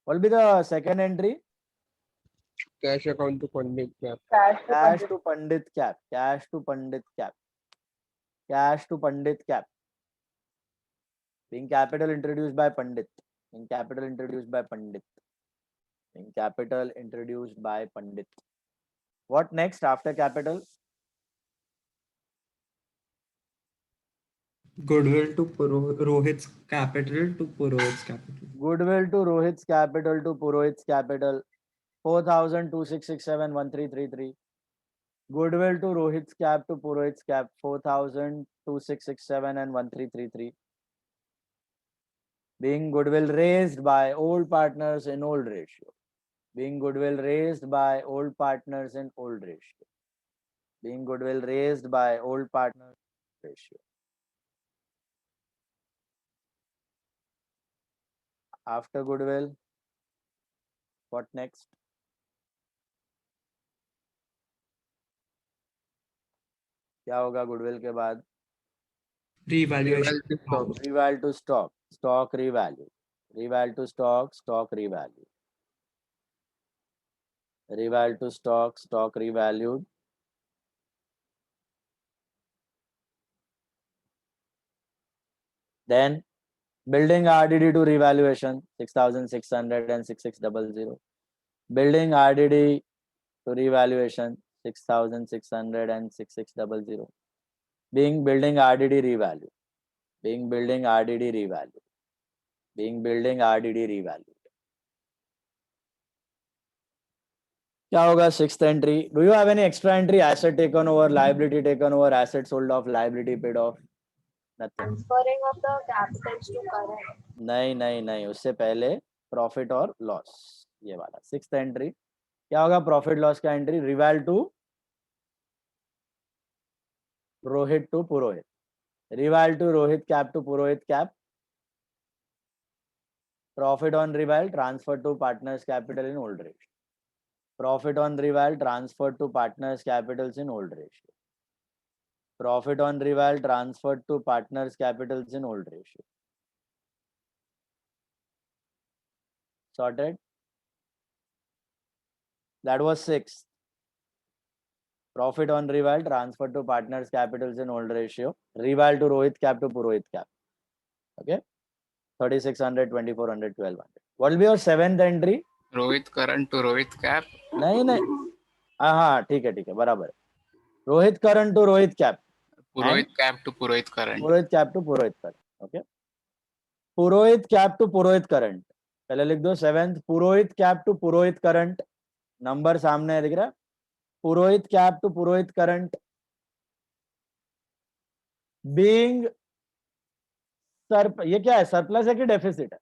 A: What will be the second entry?
B: Cash account to Pandit cap.
A: Cash to Pandit cap, cash to Pandit cap, cash to Pandit cap. Being capital introduced by Pandit, being capital introduced by Pandit, being capital introduced by Pandit. What next after capital?
G: Goodwill to Rohit's capital to Purohit's capital.
A: Goodwill to Rohit's capital to Purohit's capital. 4,000, 2667, 1333. Goodwill to Rohit's cap to Purohit's cap. 4,000, 2667 and 1333. Being goodwill raised by old partners in old ratio. Being goodwill raised by old partners in old ratio. Being goodwill raised by old partners ratio. After goodwill, what next? क्या होगा goodwill के बाद?
G: Revaluation.
A: Reval to stock, stock revalue. Reval to stock, stock revalue. Reval to stock, stock revalued. Then building RDD to revaluation 6,600 and 6600. Building RDD to revaluation 6,600 and 6600. Being building RDD revalue. Being building RDD revalue. Being building RDD revalue. क्या होगा sixth entry? Do you have any extra entry? Asset taken over, liability taken over, asset sold off, liability paid off.
E: Transferring of the capitals to current.
A: नहीं नहीं नहीं, उससे पहले profit और loss, ये वाला सिक्स्थ एंट्री. क्या होगा प्रॉफिट लॉस का entry? Reval to Rohit to Purohit. Reval to Rohit cap to Purohit cap. Profit on reval transfer to partners capital in old ratio. Profit on reval transferred to partners capitals in old ratio. Profit on reval transferred to partners capitals in old ratio. Sorted? That was 6. Profit on reval transferred to partners capitals in old ratio. Reval to Rohit cap to Purohit cap. Okay? 3,600, 2,400, 1,200. What will be your seventh entry?
F: Rohit current to Rohit cap.
A: नहीं नहीं, हाँ ठीक है बराबर. Rohit current to Rohit cap.
F: Purohit cap to Purohit current.
A: Purohit cap to Purohit current. Okay, Purohit cap to Purohit current. पहले लिख दो seventh. Purohit cap to Purohit current. Number सामने है, दिख रहा है? Purohit cap to Purohit current. Being ये क्या है, सरप्लस है कि डेफिसिट है?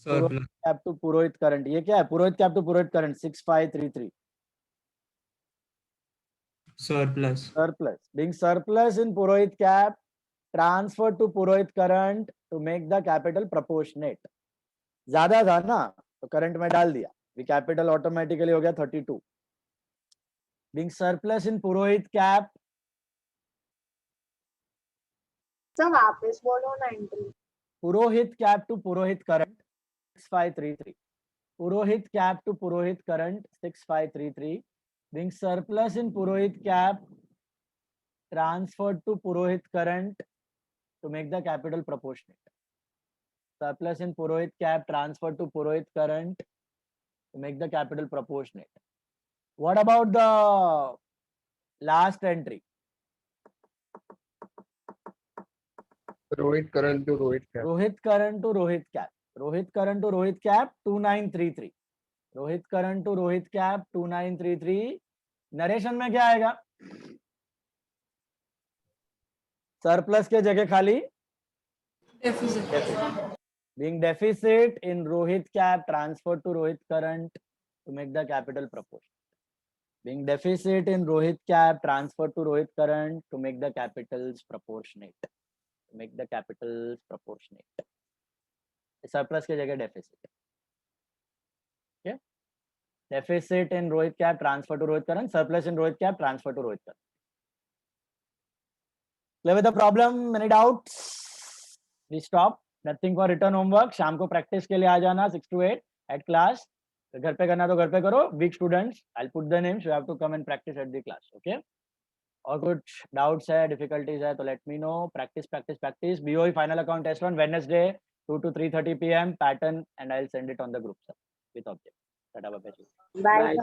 A: Purohit cap to Purohit current, ये क्या है? Purohit cap to Purohit current 6533.
G: surplus.
A: Surplus. Being surplus in Purohit cap, transferred to Purohit current to make the capital proportionate. ज्यादा था ना तो करंट में डाल दिया, भी कैपिटल ऑटोमेटिकली हो गया 32. Being surplus in Purohit cap,
E: sir वापस बोलो ना entry.
A: Purohit cap to Purohit current 6533. Purohit cap to Purohit current 6533. Being surplus in Purohit cap, transferred to Purohit current to make the capital proportionate. Surplus in Purohit cap transferred to Purohit current to make the capital proportionate. What about the last entry?
B: Rohit current to Rohit cap.
A: Rohit current to Rohit cap. Rohit current to Rohit cap 2933. Rohit current to Rohit cap 2933. Narration में क्या आएगा? Surplus के जगह खाली
K: Deficit.
A: Being deficit in Rohit cap transferred to Rohit current to make the capital proportionate. Being deficit in Rohit cap transferred to Rohit current to make the capitals proportionate. To make the capitals proportionate. Surplus के जगह deficit. Okay. Deficit in Rohit cap transferred to Rohit current. Surplus in Rohit cap transferred to Rohit current. Clear with the problem? Any doubts? We stop. Nothing for written homework. शाम को practice के लिए आ जाना 6 to 8 at class. घर पे करना तो घर पे करो. Weak students, I'll put the names. You have to come and practice at the class. Okay. और कुछ doubts है, difficulties है तो let me know. Practice, practice, practice. BOE final account test on Wednesday 2 to 3:30 p.m. pattern and I'll send it on the group sir, with object.
E: Bye.